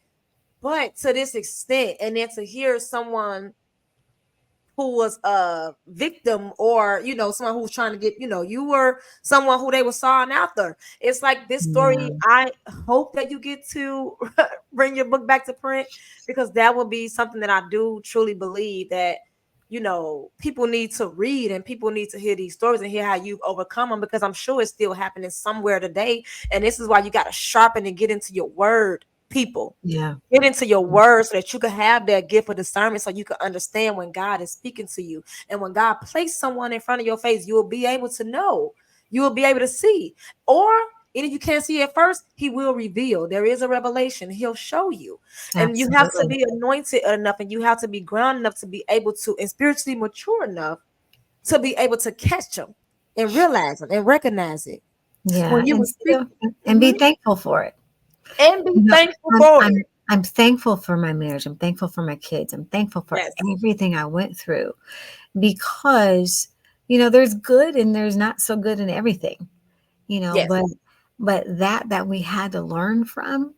but to this extent, and then to hear someone who was a victim, or someone who was trying to get, you were someone who they were sawing after. It's like this yeah, story. I hope that you get to bring your book back to print, because that will be something that I do truly believe that people need to read, and people need to hear these stories and hear how you've overcome them, because I'm sure it's still happening somewhere today. And this is why you got to sharpen and get into your word, people. yeah. Get into your words so that you can have that gift of discernment, so you can understand when God is speaking to you. And when God placed someone in front of your face, you will be able to know. You will be able to see. Or, and if you can't see it first, he will reveal. There is a revelation. He'll show you. And you have to Absolutely. be anointed enough, and you have to be grounded enough to be able to, and spiritually mature enough to be able to catch them and realize them and recognize it. Yeah, When you and will speak. still and be Mhm. thankful for it. And be You know, thankful I'm for it. I'm I'm thankful for my marriage. I'm thankful for my kids. I'm thankful for Yes. everything I went through because there's good and there's not so good in everything. Yes. But that we had to learn from,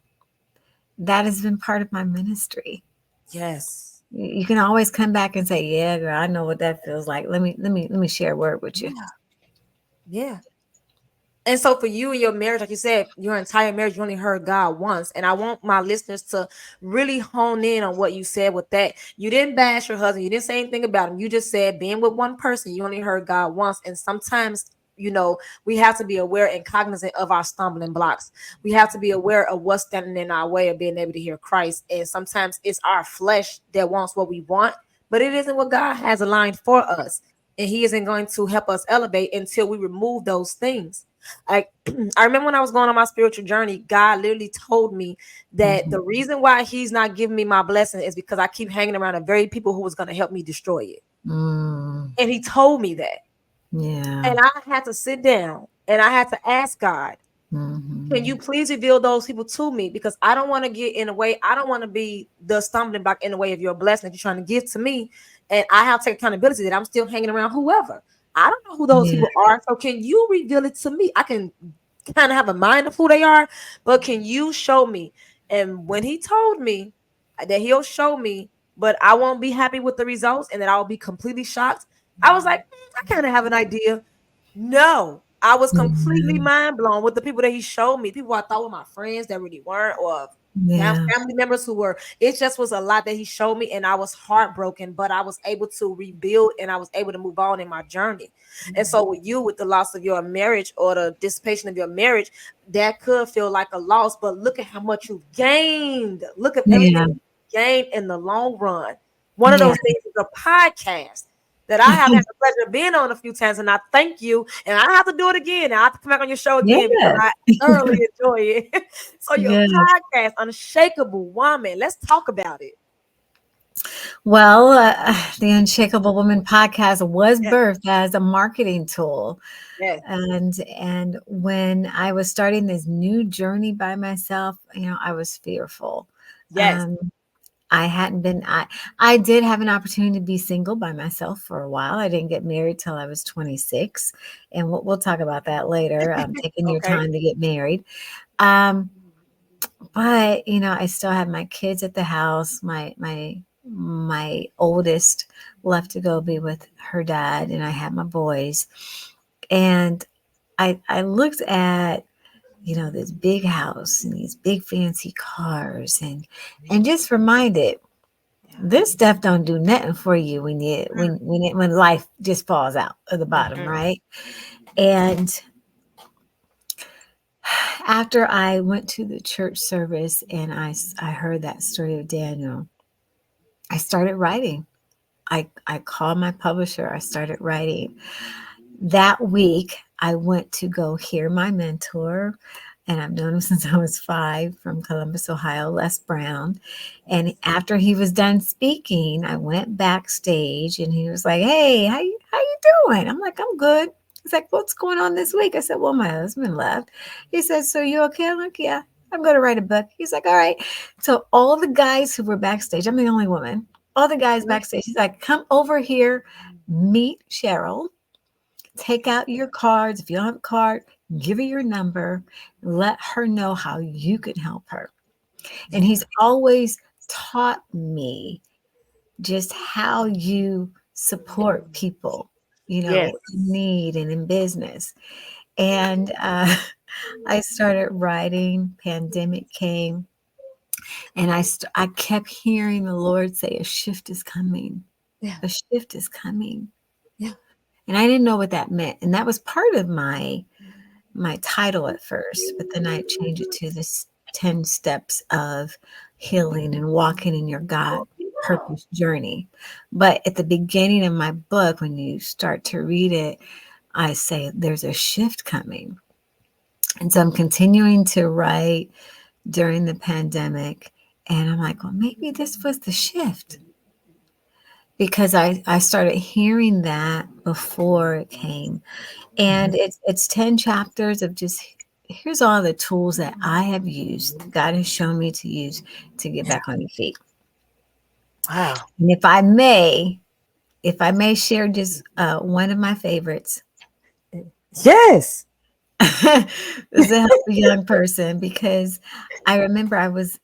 that has been part of my ministry. Yes. You can always come back and say, "Yeah, girl, I know what that feels like. Let me share a word with you." Yeah. Yeah. And so for you and your marriage, like you said, your entire marriage, you only heard God once. And I want my listeners to really hone in on what you said with that. You didn't bash your husband. You didn't say anything about him. You just said being with one person, you only heard God once. And sometimes, we have to be aware and cognizant of our stumbling blocks. We have to be aware of what's standing in our way of being able to hear Christ. And sometimes it's our flesh that wants what we want, but it isn't what God has aligned for us. And he isn't going to help us elevate until we remove those things. Like I remember when I was going on my spiritual journey, God literally told me that Mhm. the reason why he's not giving me my blessing is because I keep hanging around the very people who was going to help me destroy it. Mm, And he told me that. yeah. And I had to sit down and I had to ask God, can you Mhm. please reveal those people to me? Because I don't want to get in the way. I don't want to be the stumbling block in the way of your blessing that you're trying to give to me. And I have to take accountability that I'm still hanging around whoever. I don't know who those Yeah. people are. So can you reveal it to me? I can kind of have a mind of who they are, but can you show me? And when he told me that he'll show me, but I won't be happy with the results and that I'll be completely shocked, I was like, I kind of have an idea. No, I was completely Mhm. mind blown with the people that he showed me. People I thought were my friends that really weren't, or Yeah. family members who were. It just was a lot that he showed me, and I was heartbroken. But I was able to rebuild, and I was able to move on in my journey. And so, with you, with the loss of your marriage or the dissipation of your marriage, that could feel like a loss. But look at how much you've gained. Look at everything Yeah. you gained in the long run. One of Yeah. those things is a podcast that I have had the pleasure of being on a few times, and I thank you. And I have to do it again. I have to come back on your show again because Yes. I thoroughly enjoy it. So your Yes. podcast, Unshakable Woman, let's talk about it. Well, the Unshakable Woman podcast was Yes. birthed as a marketing tool. Yes. And when I was starting this new journey by myself, I was fearful. Yes. Um, I hadn't been I did have an opportunity to be single by myself for a while. I didn't get married till I was 26, and we'll talk about that later. Taking your Okay. time to get married. Um, but I still had my kids at the house. My oldest left to go be with her dad, and I had my boys. And I looked at this big house and these big fancy cars, and just reminded, this stuff don't do nothing for you when life just falls out of the bottom, Mhm. right? And after I went to the church service and I heard that story of Daniel, I started writing. I called my publisher. I started writing. That week, I went to go hear my mentor, and I've known him since I was 5, from Columbus, Ohio, Les Brown. And after he was done speaking, I went backstage, and he was like, "Hey, how you doing?" I'm like, "I'm good." He's like, "What's going on this week?" I said, "Well, my husband left." He said, "So you okay?" I'm like, "Yeah, I'm going to write a book." He's like, "All right." So all the guys who were backstage, I'm the only woman, all the guys backstage, he's like, "Come over here, meet Cheryl. Take out your cards. If you don't have a card, give her your number. Let her know how you can help her." And he's always taught me just how you support people, Yes. in need and in business. And I started writing. Pandemic came, and I kept hearing the Lord say, "A shift is coming. Yeah. A shift is coming." Yeah. And I didn't know what that meant. And that was part of my title at first, but then I changed it to this 10 steps of healing and walking in your God purpose journey. But at the beginning of my book, when you start to read it, I say there's a shift coming. And so I'm continuing to write during the pandemic. And I'm like, well, maybe this was the shift, because I started hearing that before it came. And Mhm. it's 10 chapters of just, here's all the tools that I have used, God has shown me to use to get Yeah. back on your feet. Wow. And if I may share just one of my favorites, Yes. is to help a young person, because I remember I was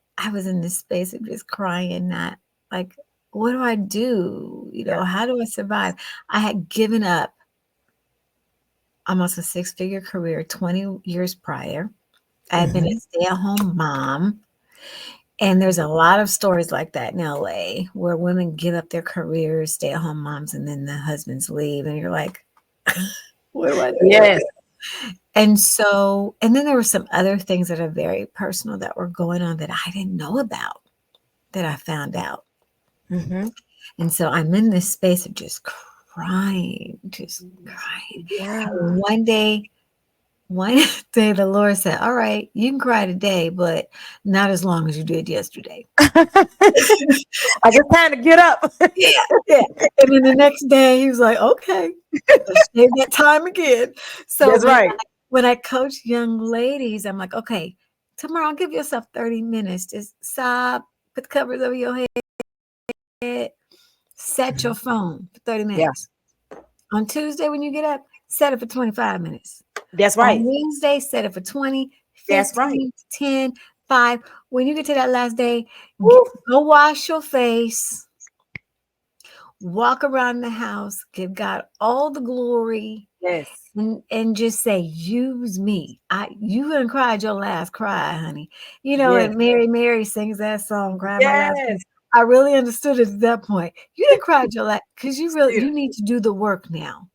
in this space of just crying, not like, what do I do? Yeah. How do I survive? I had given up almost a 6-figure career 20 years prior. I had been a Mhm. stay-at-home mom, and there's a lot of stories like that in LA where women give up their careers, stay-at-home moms, and then the husbands leave, and you're like, "What do I do?" Yes. And then there were some other things that are very personal that were going on that I didn't know about, that I found out. Mhm. And so I'm in this space of just crying, just crying. Yeah. And one day the Lord said, "All right, you can cry today, but not as long as you did yesterday." I just time to get up. Yeah, yeah. And then the next day he was like, "Okay, let's save that time again." So That's right. when I coach young ladies, I'm like, "Okay, tomorrow give yourself 30 minutes. Just sob, put the covers over your head, set your Mhm. phone for 30 Yeah. minutes. On Tuesday when you get up, set it for 25 minutes. That's On right. Wednesday, set it for 20, That's right. 15, 10, 5. When you get to that last day, Woo. go wash your face, walk around the house, give God all the glory, Yes. and just say, use me. You gonna cry your last cry, honey. Yes. And Mary sings that song, Cry My Last Tears. Yes. I really understood it at that point. You didn't cry your last, because Still. you need to do the work now.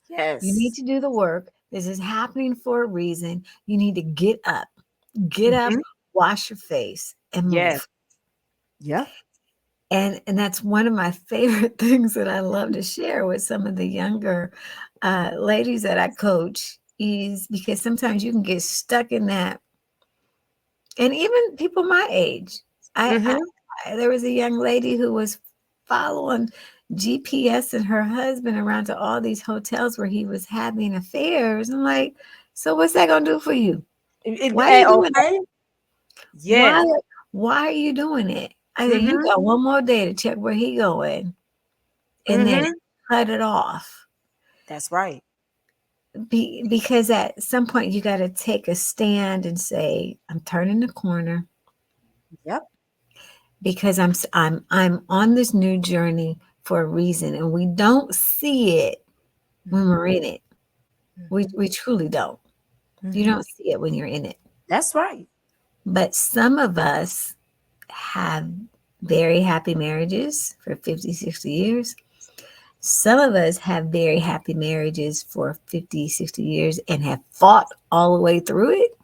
You need Yes. to do the work. This is happening for a reason. You need to get up, Mhm. wash your face, and Yes. move. Yeah. And that's one of my favorite things that I love to share with some of the younger ladies that I coach, is because sometimes you can get stuck in that. And even people my age, I Mhm. there was a young lady who was following GPS and her husband around to all these hotels where he was having affairs. I'm like, so what's that gonna do for you? Why are you doing that? Okay. Why Yes. why are you doing it? I said, you Mm-hmm. got one more day to check where he going and then Mm-hmm. cut it off. That's right. Because at some point you got to take a stand and say, I'm turning the corner Yep. because I'm on this new journey for a reason, and we don't see it when we're in it. We truly don't. You Mm-hmm. don't see it when you're in it. That's right. But some of us have very happy marriages for 50, 60 years. Some of us have very happy marriages for 50, 60 years and have fought all the way through it.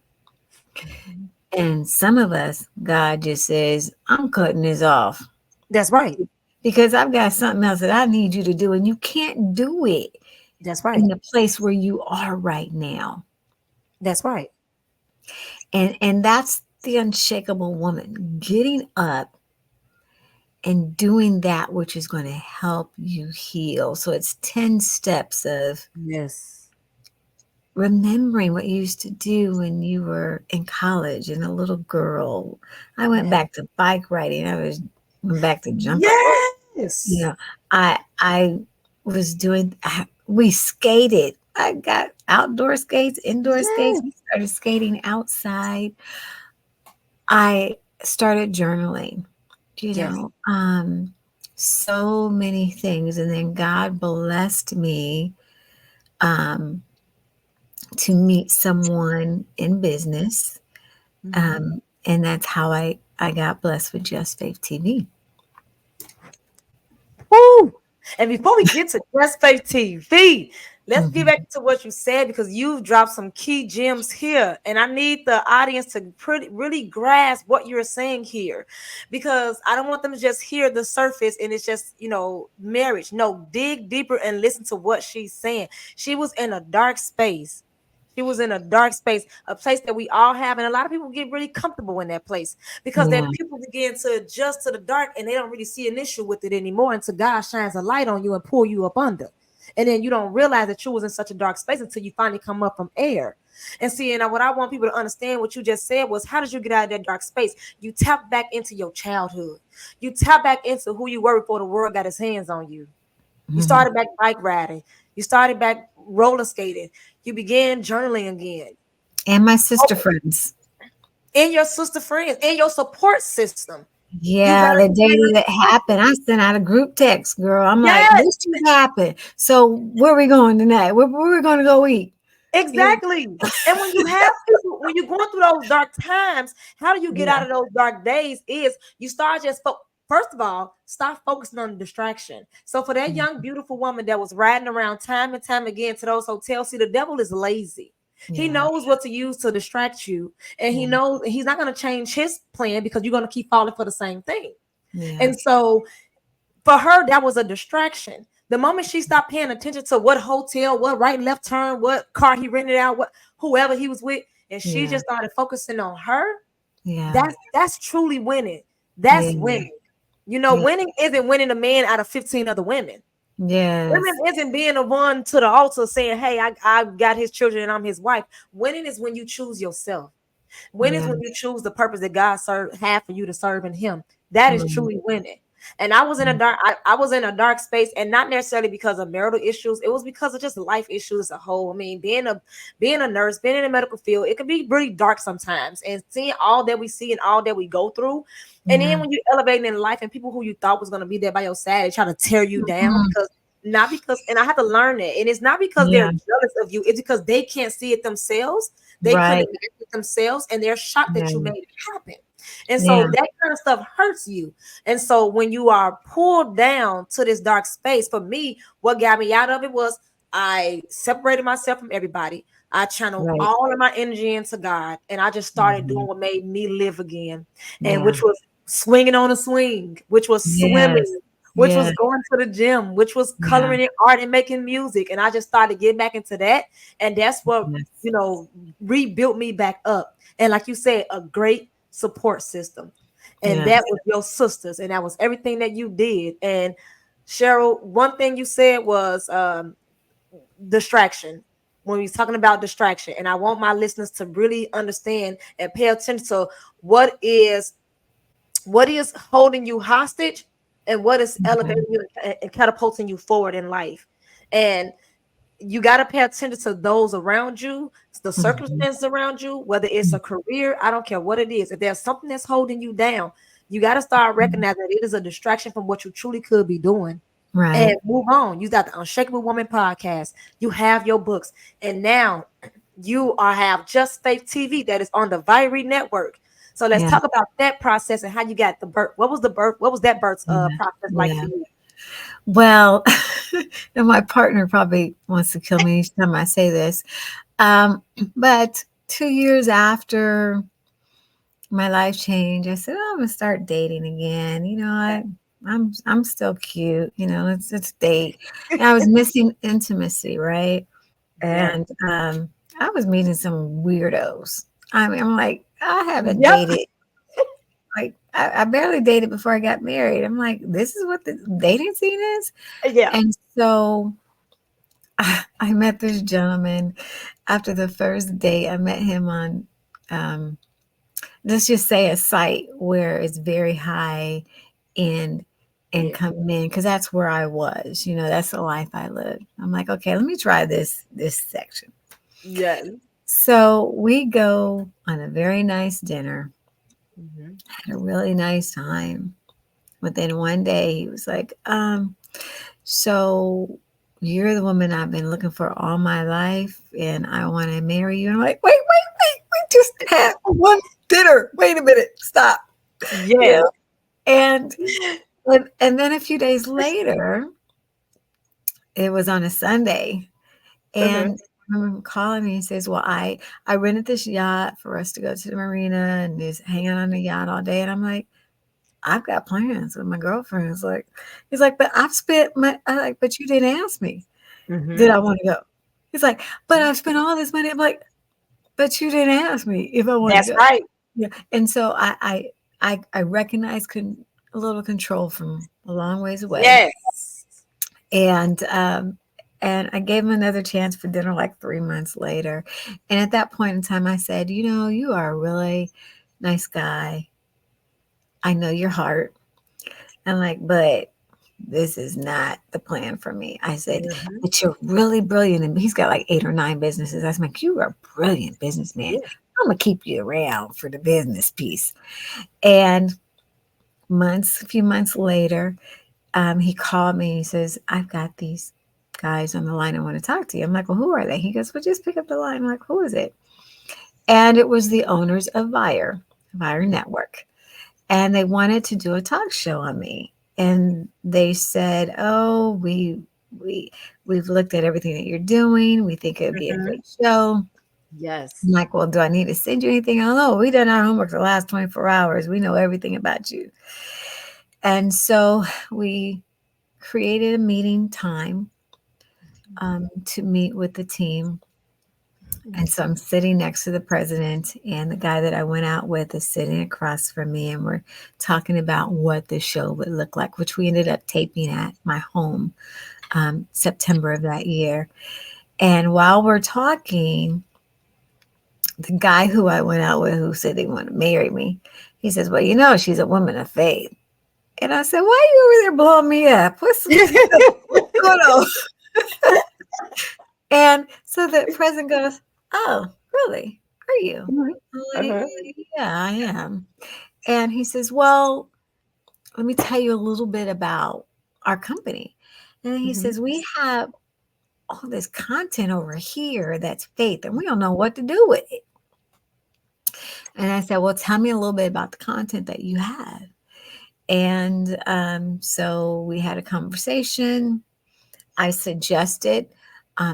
Mhm. And some of us, God just says, I'm cutting this off That's right. because I've got something else that I need you to do. And you can't do it That's in right. the place where you are right now. That's right. And that's the unshakable woman, getting up and doing that which is going to help you heal. So it's 10 steps of Yes. remembering what you used to do when you were in college and a little girl. I went Yes. back to bike riding. Went back to jumping rope. You Yes. know, I was doing. We skated. I got outdoor skates, indoor skates. Yes. We started skating outside. I started journaling. You Yes. know, so many things, and then God blessed me. Um, to meet someone in business. Mm-hmm. And that's how I got blessed with Just Faith TV. Woo! And before we get to Just Faith TV, let's get Mhm. back to what you said because you've dropped some key gems here, and I need the audience to really grasp what you're saying here, because I don't want them to just hear the surface and it's just marriage. No, dig deeper and listen to what she's saying. She was in a dark space. She was in a dark space, a place that we all have, and a lot of people get really comfortable in that place because Yeah, then people begin to adjust to the dark and they don't really see an issue with it anymore until God shines a light on you and pull you up under. And then you don't realize that you was in such a dark space until you finally come up from air. And see, and what I want people to understand, what you just said was, how did you get out of that dark space? You tap back into your childhood. You tap back into who you were before the world got its hands on you. You mhm. started back bike riding. You started back roller skating. You began journaling again. And my sister friends. In your sister friends, in your support system. You got Yeah, the day that it happened, I sent out a group text, girl. I'm like, yes, this just happened. So where are we going tonight? Where we going to go eat? You exactly. And when you have people, when you're going through those dark times, how do you get out yeah. of those dark days? Is you start just first of all, stop focusing on the distraction. So for that young, beautiful woman that was riding around time and time again to those hotels, see, the devil is lazy. He Yeah. knows what to use to distract you, and he Yeah. knows he's not going to change his plan because you're going to keep falling for the same thing. Yeah. And so for her, that was a distraction. The moment she stopped paying attention to what hotel, what right and left turn, what car he rented out, what whoever he was with, and she Yeah. just started focusing on her, Yeah. that's truly winning. That's Yeah. winning. Winning isn't winning a man out of 15 other women. Women Yes. isn't being the one to the altar saying, hey, I got his children and I'm his wife. Winning is when you choose yourself. Winning is Yeah. when you choose the purpose that God have for you to serve in him. That is Right. truly winning. And I was in a Mm. dark, I was in a dark space, and not necessarily because of marital issues. It was because of just life issues as a whole. I mean, being a nurse, being in the medical field, it can be really dark sometimes. And seeing all that we see and all that we go through. And then Yeah. when you're elevating in life and people who you thought was going to be there by your side, they try to tear you down Mhm. and I had to learn that. And it's not because they're Yeah. jealous of you, it's because they can't see it themselves. They couldn't Right. imagine it themselves, and they're shocked that you Yeah. made it happen. And so Yeah. that kind of stuff hurts you. And so when you are pulled down to this dark space, for me, what got me out of it was I separated myself from everybody. I channeled Right. all of my energy into God, and I just started doing Mhm. what made me live again, and Yeah. which was swinging on a swing, which was Yes. swimming, which was Yes. going to the gym, which was Yeah. coloring in art and making music. And I just started getting back into that. And that's what, Yes. rebuilt me back up. And like you said, a great support system. and Yes. that was your sisters, and that was everything that you did. And Cheryl, one thing you said was distraction. When we was talking about distraction, and I want my listeners to really understand and pay attention to what is holding you hostage and what is elevating Mhm. you and catapulting you forward in life. And you got to pay attention to those around you, the Mhm. circumstances around you, whether it's a career, I don't care what it is. If there's something that's holding you down, you got to start Mhm. recognizing that it is a distraction from what you truly could be doing and Right. move on. You got the Unshakable Woman podcast, you have your books, and now you are have Just Faith TV that is on the Vyre network. So let's Yeah. talk about that process and how you got the birth. What was the birth? What was that birth Yeah. process like Yeah. for you? Well, and my partner probably wants to kill me each time I say this. Um, but 2 years after my life changed, I said, "Oh, I'm gonna start dating again. You know, I'm still cute. You know, let's date." And I was missing intimacy, right? Yeah. And I was meeting some weirdos. I mean, I'm like, I haven't Yep. dated. Like, I barely dated before I got married. I'm like, this is what the dating scene is. Yeah. And so I met this gentleman after the first date. I met him on, um, let's just say, a site where it's very high in Yeah. income men, because that's where I was. You know, that's the life I lived. I'm like, okay, let me try this section. Yes. So we go on a very nice dinner, Mhm. had a really nice time. Within one day, he was like, so you're the woman I've been looking for all my life, and I want to marry you. And I'm like, wait, we just had one dinner. Wait a minute, stop. You Yes. know? And and then a few days later, it was on a Sunday, Uh-huh. and I remember him calling me and says, "Well, I rented this yacht for us to go to the marina and just hang out on the yacht all day." And I'm like, I've got plans with my girlfriend. He's like, but I've spent my, I like, but you didn't ask me. Did Mhm. I want to go? He's like, but I've spent all this money. I'm like, but you didn't ask me if I want to That's go. right. Yeah. And so I recognize a little control from a long ways away. Yes. And I gave him another chance for dinner like 3 months later. And at that point in time, I said, you know, you are a really nice guy. I know your heart. I'm like, but this is not the plan for me. I said, Mhm. but you're really brilliant. And he's got like 8 or 9 businesses. I was like, you are a brilliant businessman. Yeah. I'm going to keep you around for the business piece. And a few months later, he called me. He says, I've got these guys on the line. I want to talk to you. I'm like, well, who are they? He goes, well, just pick up the line. I'm like, who is it? And it was the owners of Vyre Network. And they wanted to do a talk show on me. And they said, "Oh, we we've looked at everything that you're doing. We think it would be a Mhm. great show." I'm Yes. like, "Well, do I need to send you anything?" "Oh, no, we done our homework the last 24 hours. We know everything about you." And so we created a meeting time to meet with the team. And so I'm sitting next to the president, and the guy that I went out with is sitting across from me, and we're talking about what the show would look like, which we ended up taping at my home September of that year. And while we're talking, the guy who I went out with, who said they want to marry me, he says, "Well, you know, she's a woman of faith." And I said, "Why are you over there blowing me up? What's going on?" And so the president goes, "Oh, really? Are you?" Mhm. I'm like, Uh-huh. "Yeah, I am." And he says, "Well, let me tell you a little bit about our company." And he Mhm. says, "We have all this content over here that's faith, and we don't know what to do with it." And I said, "Well, tell me a little bit about the content that you have." And so we had a conversation. I suggested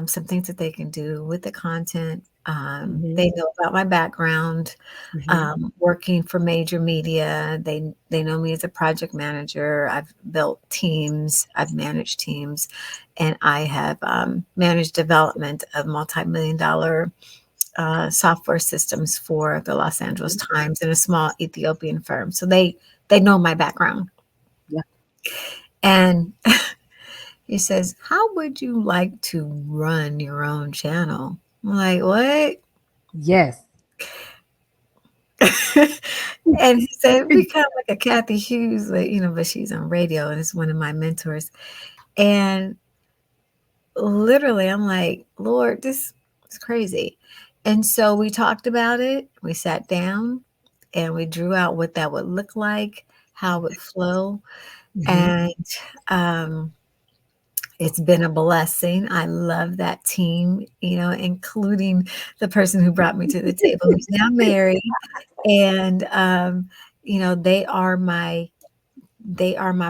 some things that they can do with the content. Mhm. They know about my background, Mhm. working for major media. They know me as a project manager. I've built teams. I've managed teams, and I have managed development of multi-million-dollar software systems for the Los Angeles Times and a small Ethiopian firm. So they They know my background. Yeah. And he says, "How would you like to run your own channel?" I'm like, "What?" Yes. And he said, "We kind of like a Kathy Hughes, but she's on radio and it's one of my mentors." And literally, I'm like, "Lord, this is crazy." And so we talked about it. We sat down and we drew out what that would look like, how it would flow. Mm-hmm. And it's been a blessing. I love that team, including the person who brought me to the table, who's now married. And, they are my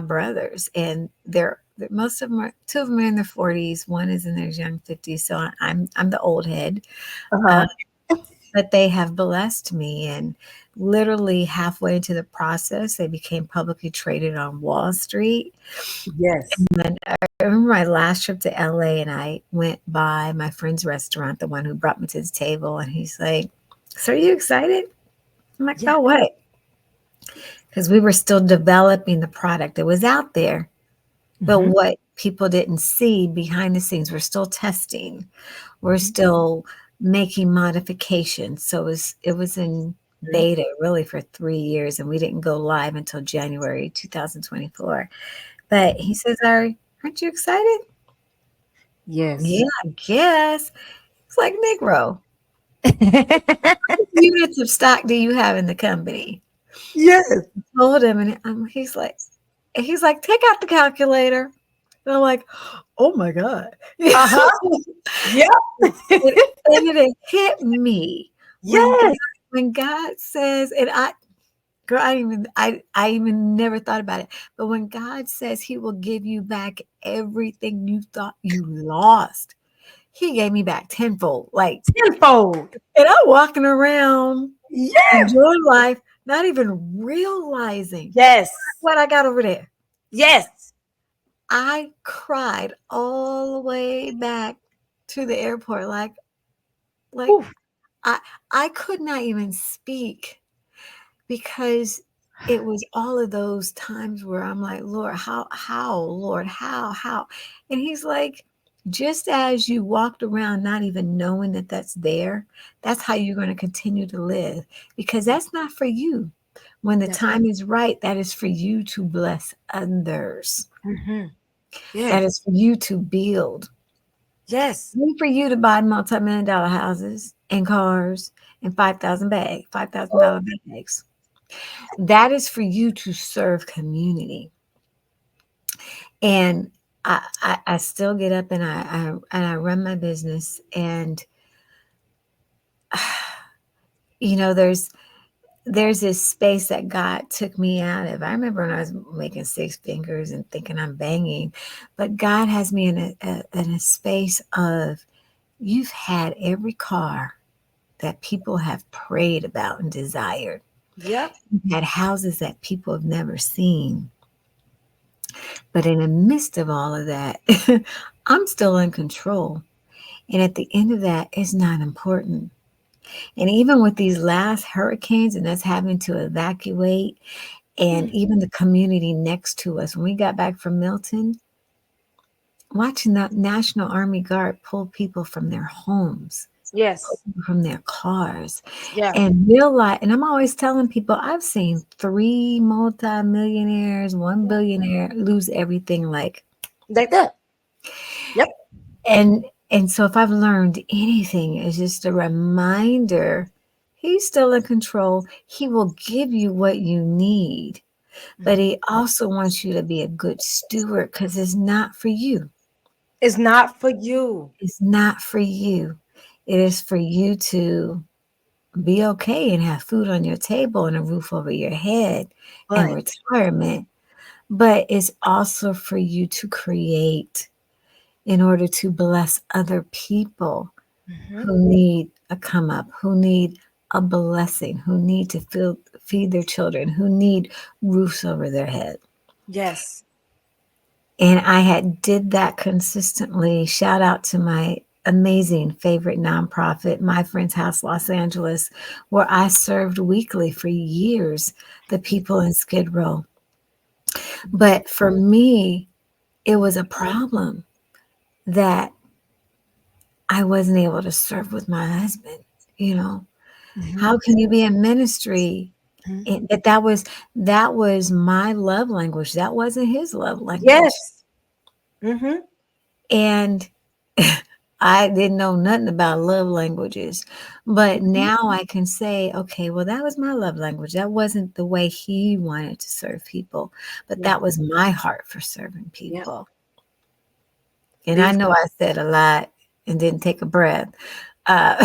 brothers, and most of them are, two of them are in their 40s. One is in their young 50s. So I'm the old head. Uh-huh. But they have blessed me, and literally halfway into the process, they became publicly traded on Wall Street. Yes. And I remember my last trip to LA, and I went by my friend's restaurant, the one who brought me to the table, and he's like, "So are you excited?" I'm like, Yeah. "Oh, what?" Because we were still developing the product. It was out there, but Mm-hmm. what people didn't see behind the scenes, we're still testing. We're still making modifications. So it was in beta really for 3 years, and we didn't go live until January 2024. But he says, "Aren't you excited?" Yes. Yeah, I guess. It's like, "Negro, units of stock do you have in the company?" Yes. Told him, and he's like, "Take out the calculator." And I'm like, "Oh my God." Uh-huh. Yeah. And it hit me when God, Yes. when God says, and girl, I even never thought about it, but when God says He will give you back everything you thought you lost, He gave me back tenfold. Like, Tenfold. and I'm walking around Yes. enjoying life, not even realizing Yes. what I got over there. Yes. I cried all the way back to the airport, like Ooh. I I could not even speak, because it was all of those times where I'm like, "Lord, how, Lord, how?" And He's like, "Just as you walked around not even knowing that that's there, that's how you're going to continue to live, because that's not for you. When the Yes. time is right, that is for you to bless others. Mm-hmm. That Yes. is for you to build. Yes. Not for you to buy multi-million dollar houses and cars and $5,000 bags. That is for you to serve community." And I still get up, and I run my business, and there's this space that God took me out of. I remember when I was making six figures and thinking I'm banging, but God has me in a space of, you've had every car that people have prayed about and desired. Yep. You've had houses that people have never seen. But in the midst of all of that, I'm still in control. And at the end of that, it's not important. And even with these last hurricanes and us having to evacuate, and even the community next to us, when we got back from Milton, watching the National Army Guard pull people from their homes, Yes. from their cars, Yeah. and realize, and I'm always telling people, I've seen 3 multimillionaires, 1 billionaire lose everything, like, Like that. Yep. and so if I've learned anything, it's just a reminder, He's still in control. He will give you what you need, but He also wants you to be a good steward, because it's not for you. It's not for you. It's not for you. It is for you to be okay and have food on your table and a roof over your head and But retirement. But it's also for you to create in order to bless other people who need a come up, who need a blessing, who need to feed their children, who need roofs over their head. yes. And I had did that consistently. Shout out to my amazing favorite nonprofit, My Friend's House Los Angeles, where I served weekly for years, the people in Skid Row. But for me, it was a problem that I wasn't able to serve with my husband. You know, how can you be in ministry? That was my love language. That wasn't his love language. Yes. Mm-hmm. And I didn't know nothing about love languages. But now I can say, okay, well, that was my love language. That wasn't the way he wanted to serve people, but Yeah. that was my heart for serving Yeah. people. And I know I said a lot and didn't take a breath. Uh,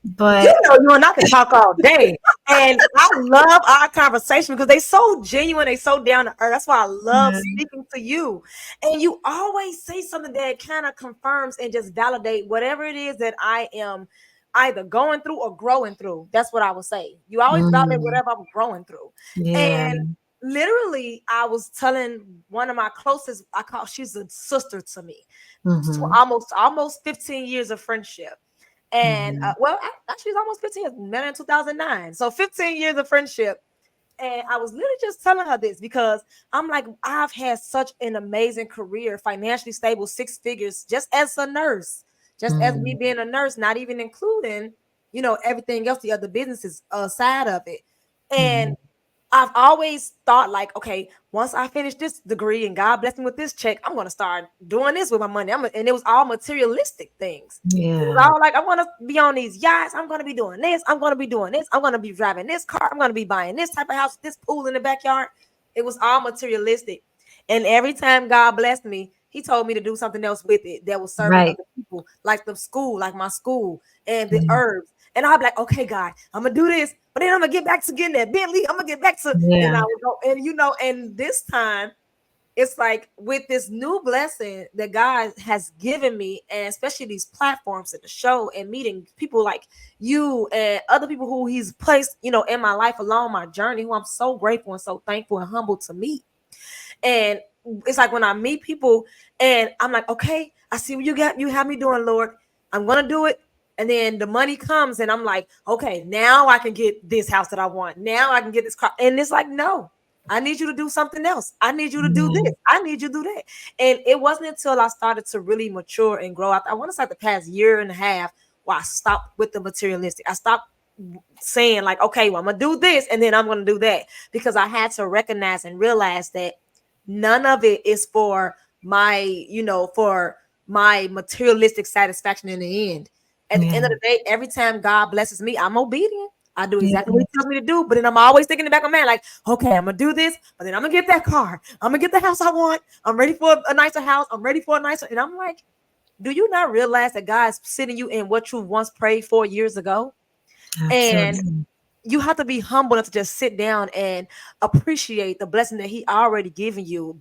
but You know, you and I can talk all day. And I love our conversation because they so genuine, they so down to earth. That's why I love speaking to you. And you always say something that kind of confirms and just validate whatever it is that I am either going through or growing through. That's what I would say. You always validate whatever I'm growing through. yeah. And literally, I was telling one of my closest, she's a sister to me. So almost 15 years of friendship. And she's almost 15 years, met in 2009. So 15 years of friendship. And I was literally just telling her this because I'm like, I've had such an amazing career, financially stable, 6 figures, just as a nurse, just as me being a nurse, not even including, everything else, the other businesses side of it. And I've always thought like, okay, once I finish this degree and God bless me with this check, I'm going to start doing this with my money. And it was all materialistic things. It was all like, I want to be on these yachts. I'm going to be doing this. I'm going to be doing this. I'm going to be driving this car. I'm going to be buying this type of house, this pool in the backyard. It was all materialistic. And every time God blessed me, he told me to do something else with it that was serving other people, like the school, like my school and the herbs. And I'll be like, okay, God, I'm going to do this. But then I'm going to get back to getting that Bentley. I'm going to get back to, and I would go, and this time it's like with this new blessing that God has given me, and especially these platforms at the show and meeting people like you and other people who he's placed, in my life along my journey, who I'm so grateful and so thankful and humble to meet. And it's like when I meet people and I'm like, okay, I see what you have me doing, Lord. I'm going to do it. And then the money comes and I'm like, okay, now I can get this house that I want. Now I can get this car. And it's like, no, I need you to do something else. I need you to do this. I need you to do that. And it wasn't until I started to really mature and grow out. I want to say the past year and a half where I stopped with the materialistic. I stopped saying like, okay, well, I'm going to do this and then I'm going to do that, because I had to recognize and realize that none of it is for my, for my materialistic satisfaction in the end. At the end of the day, every time God blesses me, I'm obedient. I do exactly what he tells me to do. But then I'm always thinking in the back of my mind, like, okay, I'm going to do this, but then I'm going to get that car. I'm going to get the house I want. I'm ready for a nicer house. I'm ready for a nicer. And I'm like, do you not realize that God's sitting you in what you once prayed for years ago? Absolutely. And you have to be humble enough to just sit down and appreciate the blessing that he already given you.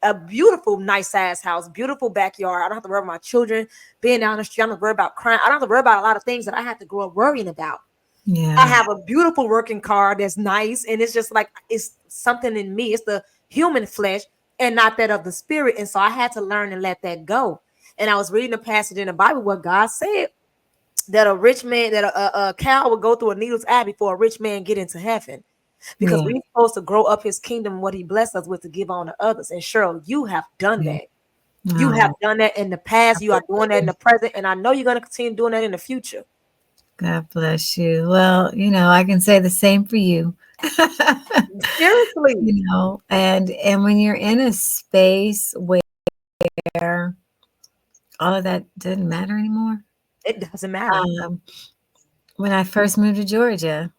A beautiful, nice ass house, beautiful backyard. I don't have to worry about my children being down the street. I don't have to worry about crime. I don't have to worry about a lot of things that I had to grow up worrying about. I have a beautiful working car that's nice. And it's just like, it's something in me. It's the human flesh and not that of the spirit. And so I had to learn and let that go. And I was reading a passage in the Bible where God said that a rich man, that a cow would go through a needle's eye before a rich man get into heaven, because we're supposed to grow up his kingdom, what he blessed us with, to give on to others. And Cheryl, you have done that. You have done that in the past. You are doing that in the present. And I know you're going to continue doing that in the future. God bless you. Well, I can say the same for you. Seriously. And when you're in a space where all of that doesn't matter anymore. It doesn't matter. When I first moved to Georgia,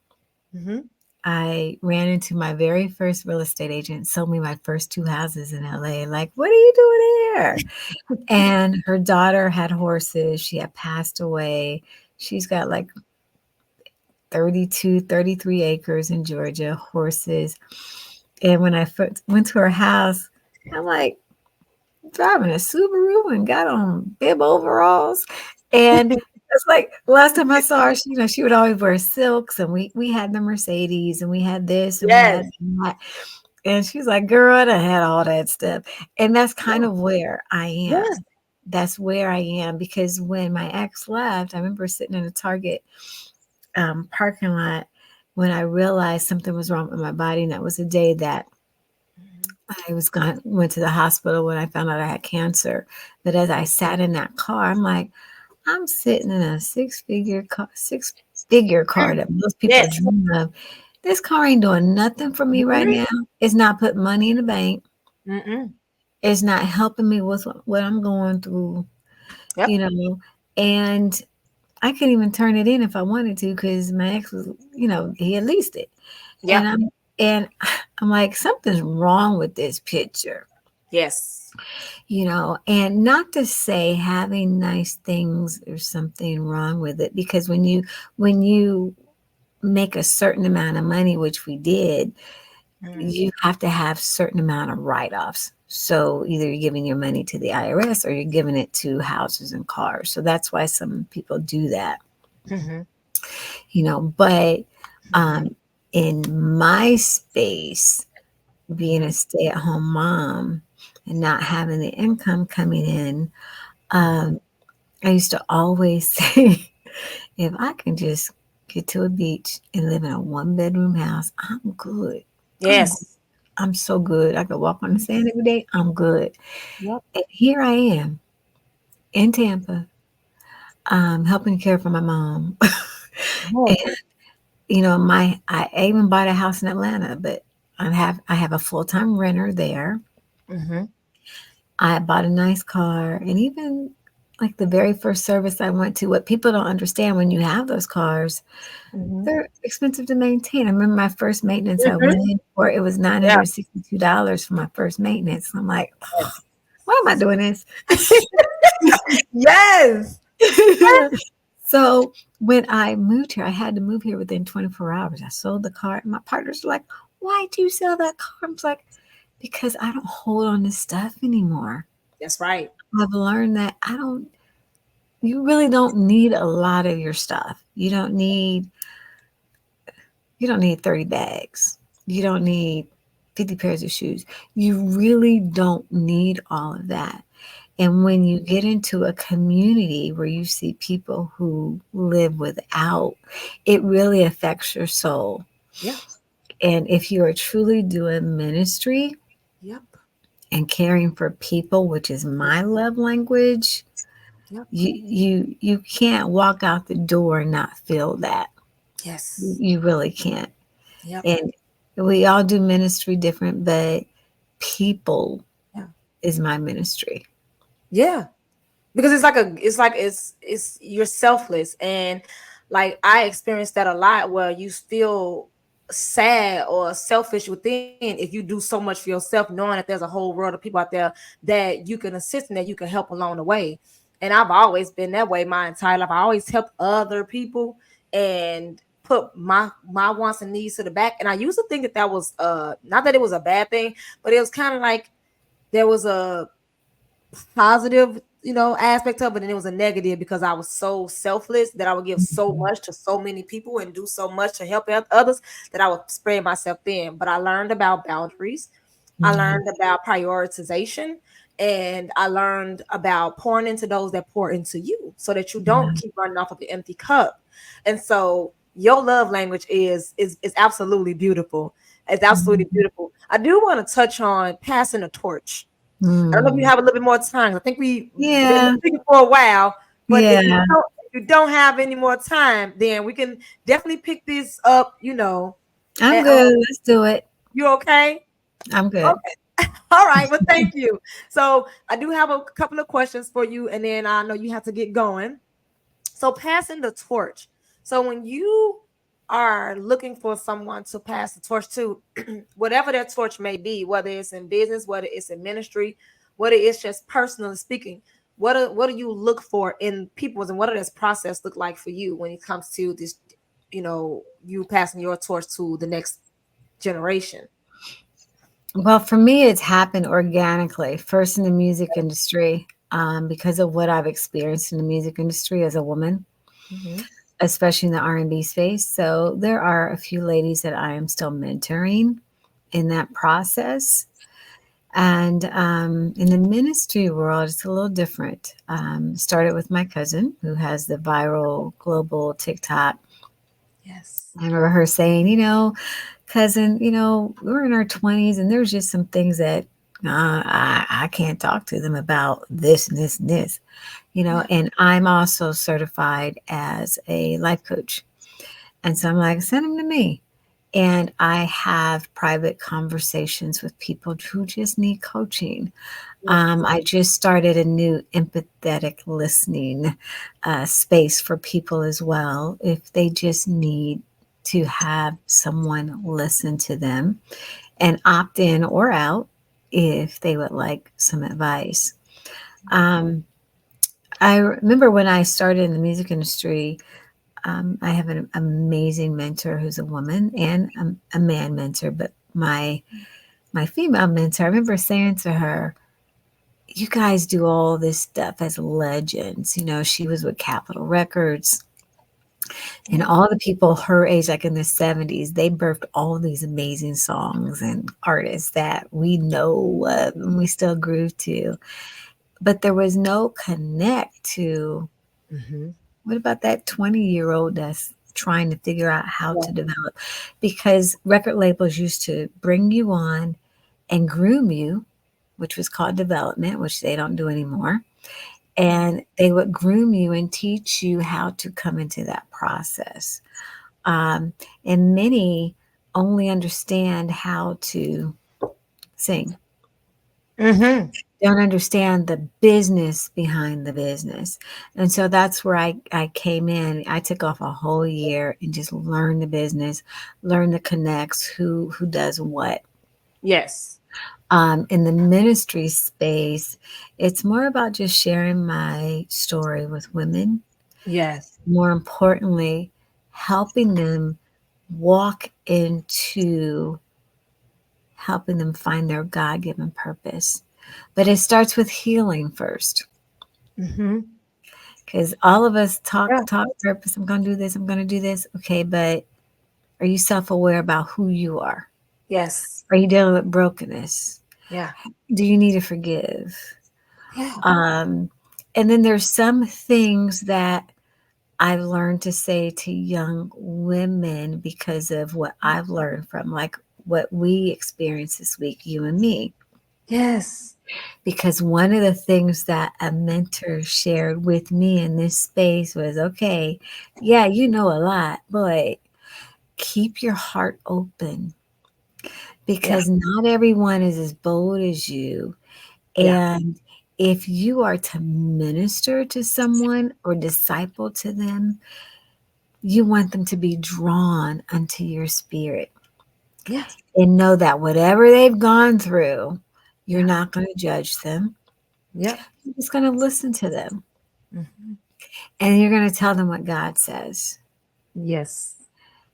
I ran into my very first real estate agent, sold me my first 2 houses in LA. Like, what are you doing here? And her daughter had horses. She had passed away. She's got like 33 acres in Georgia, horses. And when I first went to her house, I'm like, driving a Subaru and got on bib overalls. And it's like last time I saw her, she would always wear silks, and we had the Mercedes, and we had this, and we had that. And she's like, girl, I done had all that stuff. And that's kind of where I am. that's where I am, because when my ex left, I remember sitting in a Target parking lot when I realized something was wrong with my body, and that was the day that Mhm. went to the hospital when I found out I had cancer. But as I sat in that car, I'm like, I'm sitting in a six figure car Mm. that most people Yes. dream of. This car ain't doing nothing for me right Mhm. now. It's not putting money in the bank. Mm-mm. It's not helping me with what I'm going through, Yep. you know. And I couldn't even turn it in if I wanted to, because my ex was, he had leased it. And Yep. and I'm like, something's wrong with this picture, Yes. and not to say having nice things, there's something wrong with it, because when you make a certain amount of money, which we did, Mm. you have to have certain amount of write-offs. So either you're giving your money to the IRS or you're giving it to houses and cars. So that's why some people do that, Mhm. but Mhm. um, in my space, being a Mhm. stay-at-home mom and not having the income coming in, um, I used to always say, if I can just get to a beach and live in a one-bedroom house, I'm good. I'm good. Yes. I'm so good. I could walk on the sand every day. I'm good. Yep. And here I am in Tampa, helping care for my mom. And Yes. I even bought a house in Atlanta, but I have a full-time renter there. Mhm. I bought a nice car, and even like the very first service I went to, what people don't understand, when you have those cars, Mhm. they're expensive to maintain. I remember my first maintenance I Mhm. went in for, it was Yeah. $962 for my first maintenance. I'm like, Yes. why am I doing this? Yes. So when I moved here, I had to move here within 24 hours. I sold the car. And my partners were like, why'd you sell that car? I was like, because I don't hold on to stuff anymore. That's right. I've learned that you really don't need a lot of your stuff. You don't need 30 bags. You don't need 50 pairs of shoes. You really don't need all of that. And when you get into a community where you see people who live without, it really affects your soul. Yep. And if you are truly doing ministry Yep. and caring for people, which is my love language, Yep. you can't walk out the door and not feel that. Yes. You really can't. Yep. And we all do ministry different, but people Yeah. is my ministry. Yeah. Because it's you're selfless, and like I experienced that a lot, where you feel sad or selfish within if you do so much for yourself, knowing that there's a whole world of people out there that you can assist and that you can help along the way. And I've always been that way my entire life. I always helped other people and put my wants and needs to the back. And I used to think that that was not that it was a bad thing, but it was kind of like there was a positive, aspect of it, and it was a negative because I was so selfless that I would give so Mhm. much to so many people and do so much to help others that I would spread myself thin. But I learned about boundaries. I Yeah. learned about prioritization, and I learned about pouring into those that pour into you so that you don't Yeah. keep running off of the empty cup. And so your love language is absolutely beautiful. It's absolutely Mhm. beautiful. I do want to touch on passing the torch. I don't know if you Mm. have a little bit more time. I think we've been Yeah. speaking for a while, but Yeah. if you don't have any more time, then we can definitely pick this up. I'm And, good. Let's do it. you okay? I'm good. Okay. All right. Well, thank you. So I do have a couple of questions for you, and then I know you have to get going. So passing the torch. So when you are looking for someone to pass the torch to, whatever that torch may be, whether it's in business, whether it's in ministry, whether it's just personally speaking, what do you look for in people, and what does this process look like for you when it comes to this, you passing your torch to the next generation? Well, for me, it's happened organically. First in the music industry, because of what I've experienced in the music industry as a woman, Mm-hmm. especially in the R&B space. So there are a few ladies that I am still mentoring in that process. And in the ministry world, it's a little different. Started with my cousin who has the viral global TikTok. Yes. I remember her saying, cousin, we're in our 20s and there's just some things that I can't talk to them about this and this and this, Yeah. and I'm also certified as a life coach. And so I'm like, send them to me. And I have private conversations with people who just need coaching. Yes. I just started a new empathetic listening space for people as well, if they just need to have someone listen to them and opt in or out if they would like some advice. Um, I remember when I started in the music industry, I have an amazing mentor who's a woman and a man mentor, but my female mentor, I remember saying to her, "You guys do all this stuff as legends." She was with Capitol Records, and Yeah. all the people her age, like in the 70s, they birthed all these amazing songs and artists that we know and we still groove to. But there was no connect to Mm-hmm. what about that 20-year-old that's trying to figure out how Yeah. to develop? Because record labels used to bring you on and groom you, which was called development, which they don't do anymore. And they would groom you and teach you how to come into that process. Um, and many only understand how to sing, Mm-hmm. don't understand the business behind the business. And so that's where I came in. I took off a whole year and just learned the business, learn the connects, who does what. Yes. In the ministry space, it's more about just sharing my story with women. Yes. More importantly, helping them walk into helping them find their God given purpose. But it starts with healing first. Mm-hmm. Because all of us Yeah. talk purpose. I'm going to do this. I'm going to do this. Okay, but are you self aware about who you are? Yes. Are you dealing with brokenness? Yeah. Do you need to forgive? Yeah. Um, and then there's some things that I've learned to say to young women because of what I've learned from, like what we experienced this week, you and me. Yes. Because one of the things that a mentor shared with me in this space was, okay, yeah, you know a lot, but keep your heart open Yeah. because not everyone is as bold as you. Yeah. And if you are to minister to someone or disciple to them, you want them to be drawn unto your spirit Yeah. and know that whatever they've gone through, you're Yeah. not going to judge them. Yep. You're just going to listen to them Mm-hmm. and you're going to tell them what God says. Yes.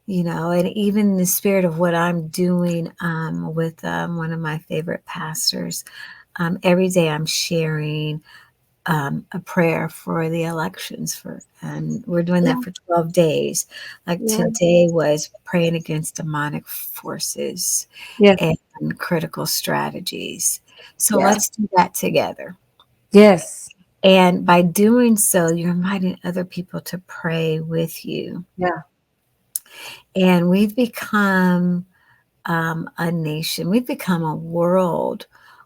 And even in the spirit of what I'm doing with one of my favorite pastors, every day I'm sharing a prayer for the elections and we're doing Yeah. that for 12 days. Like Yeah. today was praying against demonic forces Yes. and critical strategies. So Yeah. let's do that together. Yes. And by doing so, you're inviting other people to pray with you. Yeah. And we've become a nation, we've become a world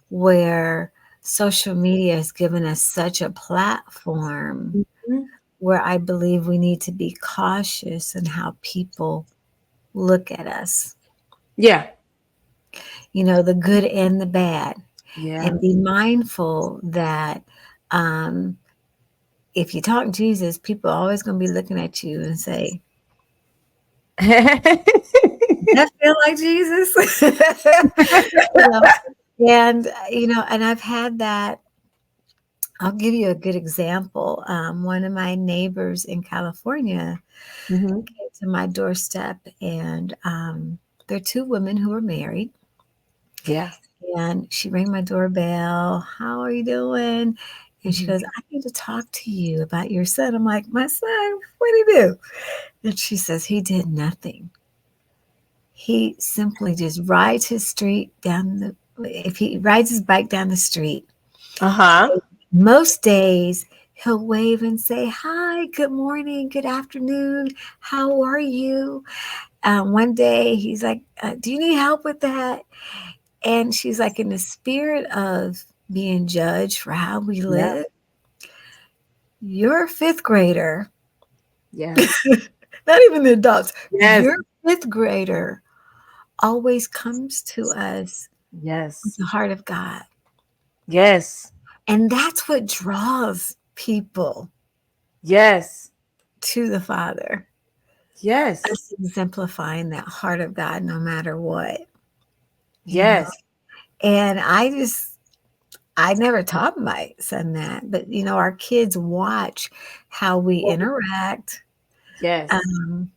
where social media has given us such a platform Mm-hmm. where I believe we need to be cautious in how people look at us, Yeah. the good and the bad, Yeah. and be mindful that um, if you talk Jesus, people are always going to be looking at you and say, "Does that feel like Jesus?" you know, and I've had that. I'll give you a good example. One of my neighbors in California Mm-hmm. came to my doorstep, and they're two women who are married. Yeah. And she rang my doorbell. How are you doing? And she Mm-hmm. goes, I need to talk to you about your son. I'm like, my son, what did he do? And she says, he did nothing. He simply just rides his street down the if he rides his bike down the street, Uh-huh. most days he'll wave and say, "Hi, good morning, good afternoon, how are you?" One day he's like, "Do you need help with that?" And she's like, in the spirit of being judged for how we Yeah. live, your fifth grader, Yes. not even the adults, Yes. your fifth grader always comes to us with Yes. the heart of God. Yes. And that's what draws people Yes. to the Father. Yes. Us exemplifying that heart of God no matter what, you know. Yes. And I never taught my son that, but our kids watch how we interact. Yes. Um,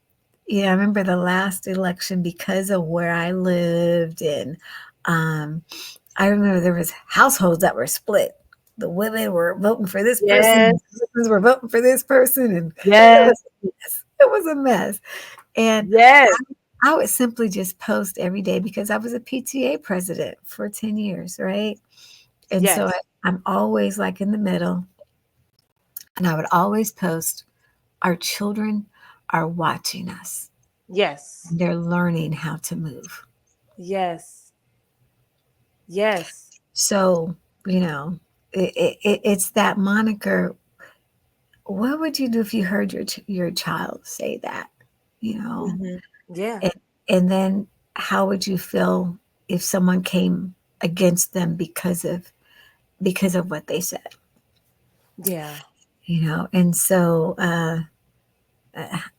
I remember the last election because of where I lived, and um, I remember there was households that were split. The women were voting for this person, Yes. the husbands were voting for this person, and it Yes. was a mess. It was a mess. And Yes. I would simply just post every day because I was a PTA president for 10 years, right? And so Yes. I'm always like in the middle, and I would always post, our children are watching us. Yes. They're learning how to move. Yes. Yes. So, it's that moniker. What would you do if you heard your child say that? You know, Mhm. Yeah. and, and then how would you feel if someone came against them because of what they said? Yeah. And so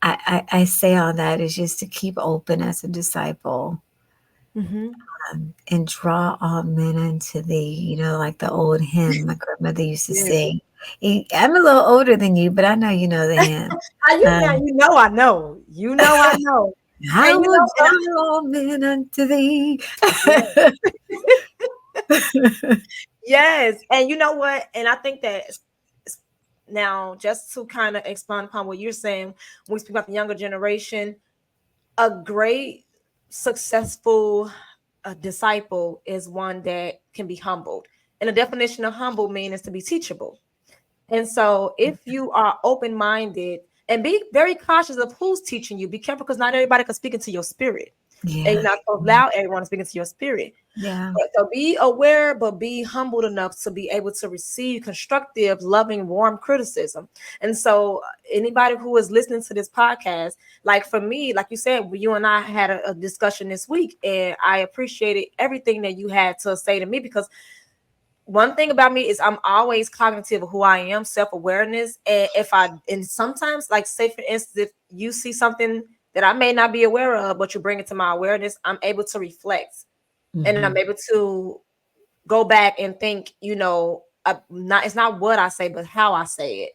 I say all that is just to keep open as a disciple, Mhm. and draw all men unto thee, like the old hymn my grandmother used to Yes. sing. I'm a little older than you, but I know you know the hymn. Now Um, you know I know. You know I know. I And you will know, and draw all men unto thee. yes. And you know what? And I think that now, just to kind of expand upon what you're saying, when we speak about the younger generation, a great successful disciple is one that can be humbled. And the definition of humble mean is to be teachable. And so if you are open-minded and be very cautious of who's teaching you, be careful because not everybody can speak into your spirit. And you're Yeah, not so loud everyone speaking to your spirit. yeah, But so be aware, but be humbled enough to be able to receive constructive, loving, warm criticism. And so, anybody who is listening to this podcast, like for me, like you said, you and I had a discussion this week, and I appreciated everything that you had to say to me because one thing about me is I'm always cognitive of who I am, self-awareness. And and sometimes, like say for instance, if you see something that I may not be aware of, but you bring it to my awareness, I'm able to reflect and I'm hmm, able to go back and think, not it's not what I say, but how I say it,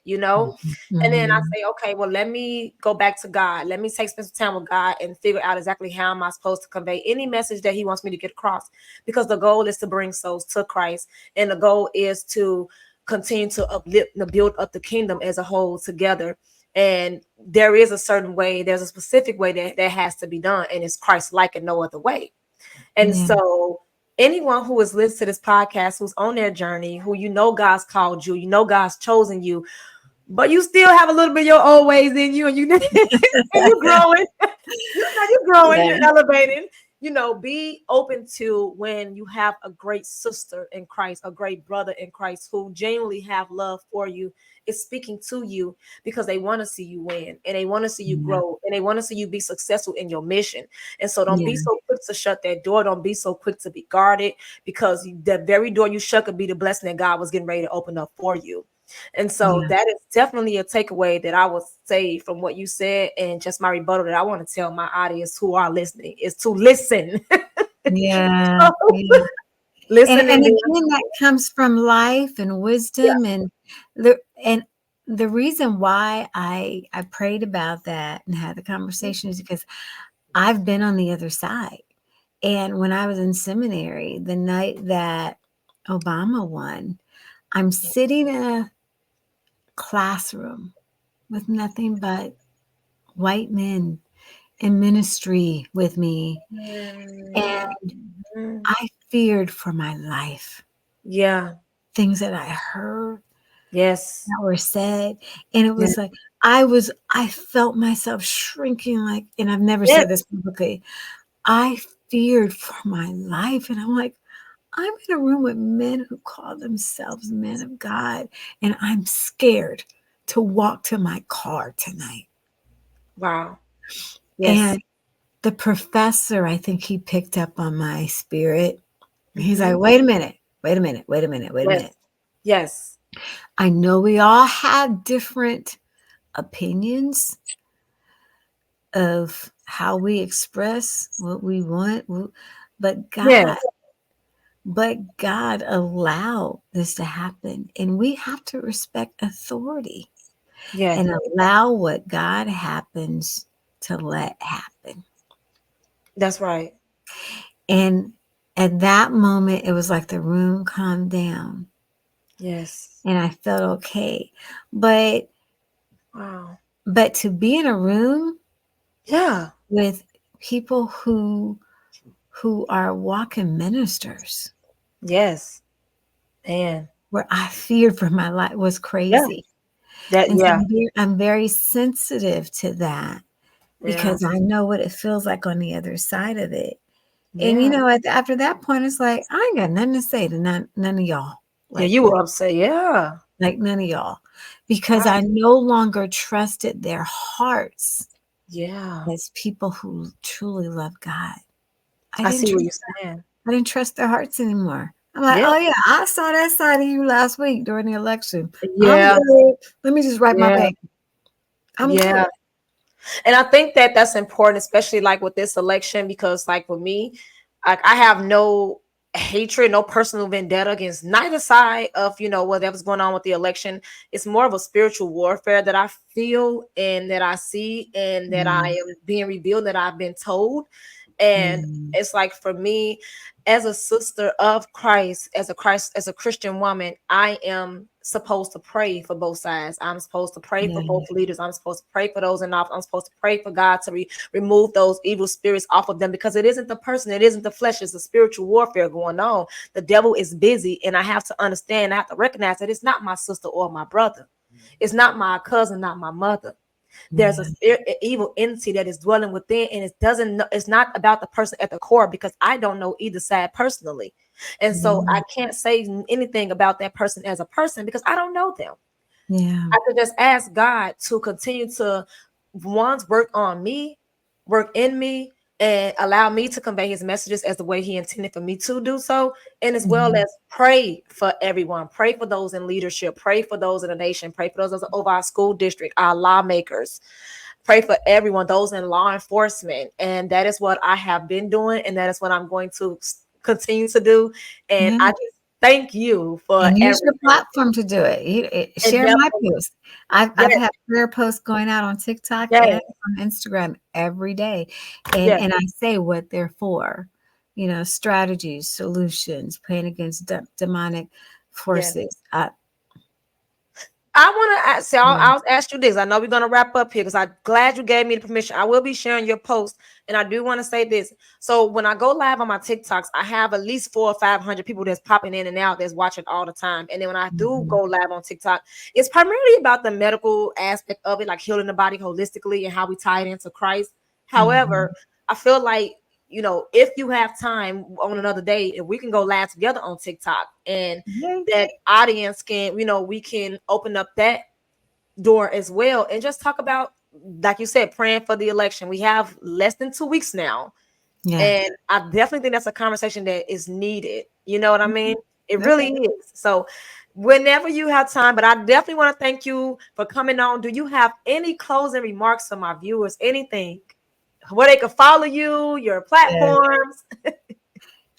and then I hmm, say, okay, well, let me go back to God. Let me spend some time with God and figure out exactly how am I supposed to convey any message that He wants me to get across. Because the goal is to bring souls to Christ, and the goal is to continue to uplift and build up the kingdom as a whole together. And there is a certain way, there's a specific way that has to be done, and it's Christ like and no other way. And yeah, so anyone who is listening to this podcast, who's on their journey, who God's called you, God's chosen you, but you still have a little bit of your old ways in you, and and you growing, you're growing, yeah, you're elevating. Be open to when you have a great sister in Christ, a great brother in Christ who genuinely have love for you, is speaking to you because they want to see you win and they want to see you yeah, grow and they want to see you be successful in your mission. And so don't be yeah, so quick to shut that door. Don't be so quick to be guarded because the very door you shut could be the blessing that God was getting ready to open up for you. And so yeah, that is definitely a takeaway that I would say from what you said. And just my rebuttal that I want to tell my audience who are listening is to listen. yeah, So, yeah. And listen and then again, that comes from life and yeah. wisdom, the and the reason why I prayed about that and had the conversation is because I've been on the other side. And when I was in seminary, the night that Obama won, I'm sitting in a classroom with nothing but white men in ministry with me. And Mhm. I feared for my life. Yeah. Things that I heard Yes. that were said. And it Yeah. was like, I felt myself shrinking like, and I've never Yes. said this publicly. I feared for my life. And I'm like, I'm in a room with men who call themselves men of God. And I'm scared to walk to my car tonight. Wow. Yes. And the professor, I think he picked up on my spirit. He's Mm-hmm. like, wait a minute, wait a minute, wait a minute, wait a Yes. minute. Yes. I know we all have different opinions of how we express what we want, but Yes. God allowed this to happen, and we have to respect authority Yes. and allow what God happens to let happen. That's right. And at that moment, it was like the room calmed down Yes. and I felt okay. But Wow. to be in a room Yeah. with people who are walking ministers Yes. Man. where I feared for my life was Yeah. crazy. That. And so Yeah. I'm very sensitive to that Yeah. because I know what it feels like on the other side of it. And Yeah. after that point, it's like I ain't got nothing to say to none of y'all. Yeah. Like You were upset. Yeah. none of y'all, because Wow. I no longer trusted their hearts Yeah. as people who truly love God. I I didn't see what trust you're saying. I didn't trust their hearts anymore. I'm like, Yeah. oh yeah, I saw that side of you last week during the election. I'm Yeah. good. Let me just write my Yeah. paper. I'm Yeah. good. And I think that that's important, especially like with this election, because like with me, like I have no hatred, no personal vendetta against neither side of whatever's going on with the election. It's more of a spiritual warfare that I feel and that I see and that I Mm, am being revealed, that I've been told. And mm, it's like for me, as a sister of Christ, as a Christian woman, I am supposed to pray for both sides. I'm supposed to pray for yeah, both leaders. I'm supposed to pray for those in office. I'm supposed to pray for God to remove those evil spirits off of them, because it isn't the person, it isn't the flesh, it's a spiritual warfare going on. The devil is busy, and I have to understand, I have to recognize that it's not my sister or my brother. It's not my cousin, not my mother. There's a yeah, evil entity that is dwelling within, and it's not about the person at the core, because I don't know either side personally, and so yeah, I can't say anything about that person as a person because I don't know them. yeah, I could just ask God to continue to work on me, work in me, and allow me to convey his messages as the way he intended for me to do so. And as well yeah, as pray for everyone, pray for those in leadership, pray for those in the nation, pray for those over our school district, our lawmakers, pray for everyone, those in law enforcement. And that is what I have been doing. And that is what I'm going to continue to do. And yeah. I just thank you for And use your everything. platform to do it. And Share my definitely, post. I've yes, had prayer posts going out on TikTok yes, and on Instagram every day, and yes, I say what they're for. Strategies, solutions, praying against demonic yes. forces. I want to ask, so Yeah. I'll ask you this. I know we're going to wrap up here because I'm glad you gave me the permission. I will be sharing your post. And I do want to say this. So when I go live on my TikToks, I have at least 400 or 500 people that's popping in and out that's watching all the time. And then when I do Mhm. go live on TikTok, it's primarily about the medical aspect of it, like healing the body holistically and how we tie it into Christ. Mhm. However, I feel like, if you have time on another day, if we can go live together on TikTok, and Yeah. that audience can, we can open up that door as well and just talk about, like you said, praying for the election. We have less than 2 weeks now, Yeah. and I definitely think that's a conversation that is needed. You know what I mean? It Yep. really is. So whenever you have time, but I definitely want to thank you for coming on. Do you have any closing remarks for my viewers? Anything where they can follow you, your Yeah. platforms?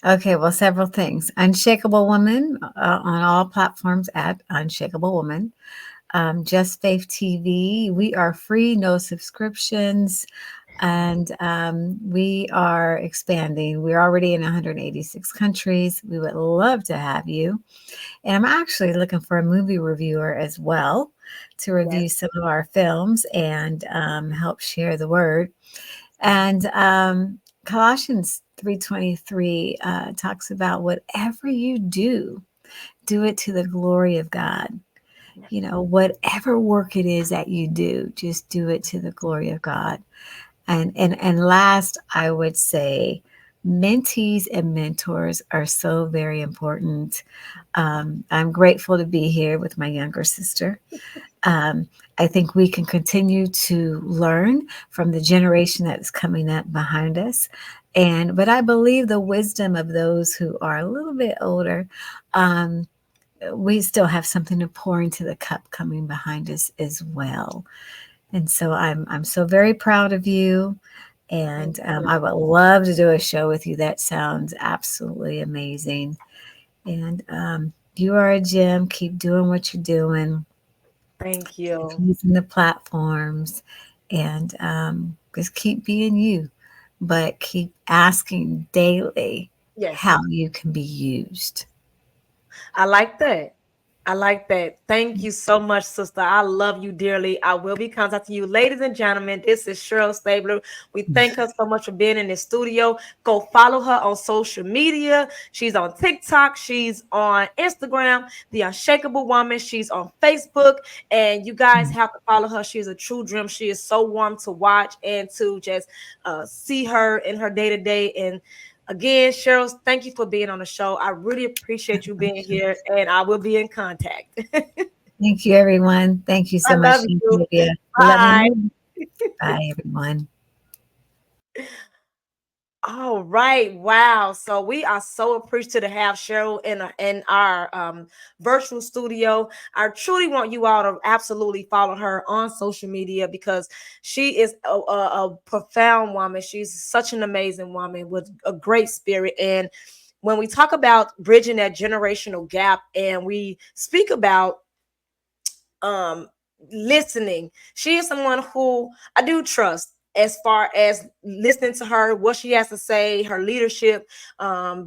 Okay, well, several things. Unshakable Woman on all platforms at Unshakable Woman. Just Faith TV. We are free, no subscriptions, and we are expanding. We're already in 186 countries. We would love to have you. And I'm actually looking for a movie reviewer as well to Yes. review some of our films and help share the word. And Colossians 3:23 talks about whatever you do it to the glory of God. You know, whatever work it is that you do, just do it to the glory of God. And last, I would say mentees and mentors are so very important. I'm grateful to be here with my younger sister. Um, I think we can continue to learn from the generation that's coming up behind us. But I believe the wisdom of those who are a little bit older, um, we still have something to pour into the cup coming behind us as well. And so I'm so very proud of you. Thank And you. I would love to do a show with you. That sounds absolutely amazing. And you are a gem. Keep doing what you're doing. Thank Keep you. using the platforms, and just keep being you. But keep asking daily Yes. how you can be used. I like that. I like that. Thank you so much, sister. I love you dearly. I will be contacting you. Ladies and gentlemen, this is Cheryl Stabler. We thank her so much for being in the studio. Go follow her on social media. She's on TikTok. She's on Instagram, The Unshakeable Woman. She's on Facebook. And you guys have to follow her. She's a true gem. She is so warm to watch and to just see her in her day to day. And again, Cheryl, thank you for being on the show. I really appreciate you being here, and I will be in contact. Thank you, everyone. Thank you I so much, love you. Olivia. Let me Bye. know. Bye, everyone. All right. Wow. So we are so appreciative to have Cheryl in our virtual studio. I truly want you all to absolutely follow her on social media because she is a profound woman. She's such an amazing woman with a great spirit. And when we talk about bridging that generational gap and we speak about um listening, she is someone who I do trust as far as listening to her, what she has to say, her leadership,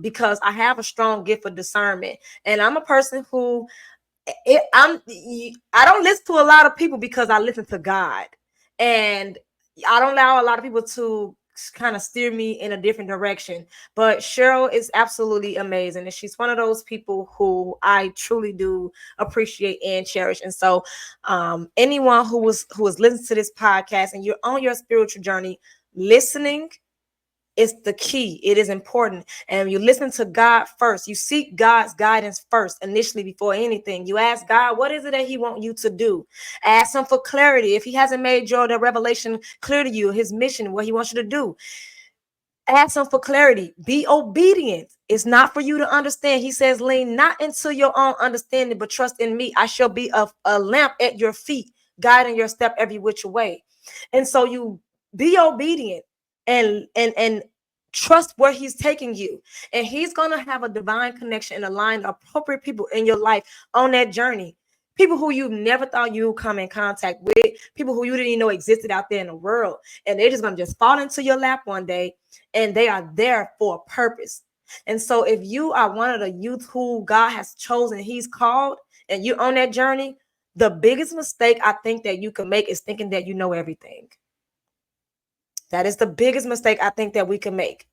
because I have a strong gift for discernment, and I'm a person who I don't listen to a lot of people because I listen to God, and I don't allow a lot of people to kind of steer me in a different direction. But Cheryl is absolutely amazing, and she's one of those people who I truly do appreciate and cherish. And so, anyone who is listening to this podcast and you're on your spiritual journey, listening is the key. It is important. And you listen to God first. You seek God's guidance first, initially, before anything. You ask God, what is it that He wants you to do? Ask Him for clarity. If He hasn't made the revelation clear to you, His mission, what He wants you to do, ask Him for clarity. Be obedient. It's not for you to understand. He says, lean not into your own understanding, but trust in me. I shall be a lamp at your feet, guiding your step every which way. And so you be obedient and trust where He's taking you. And He's going to have a divine connection and align appropriate people in your life on that journey. People who you never thought you would come in contact with, people who you didn't even know existed out there in the world. And they're just going to just fall into your lap one day, and they are there for a purpose. And so if you are one of the youth who God has chosen, He's called, and you're on that journey, the biggest mistake I think that you can make is thinking that you know everything. That is the biggest mistake I think that we can make.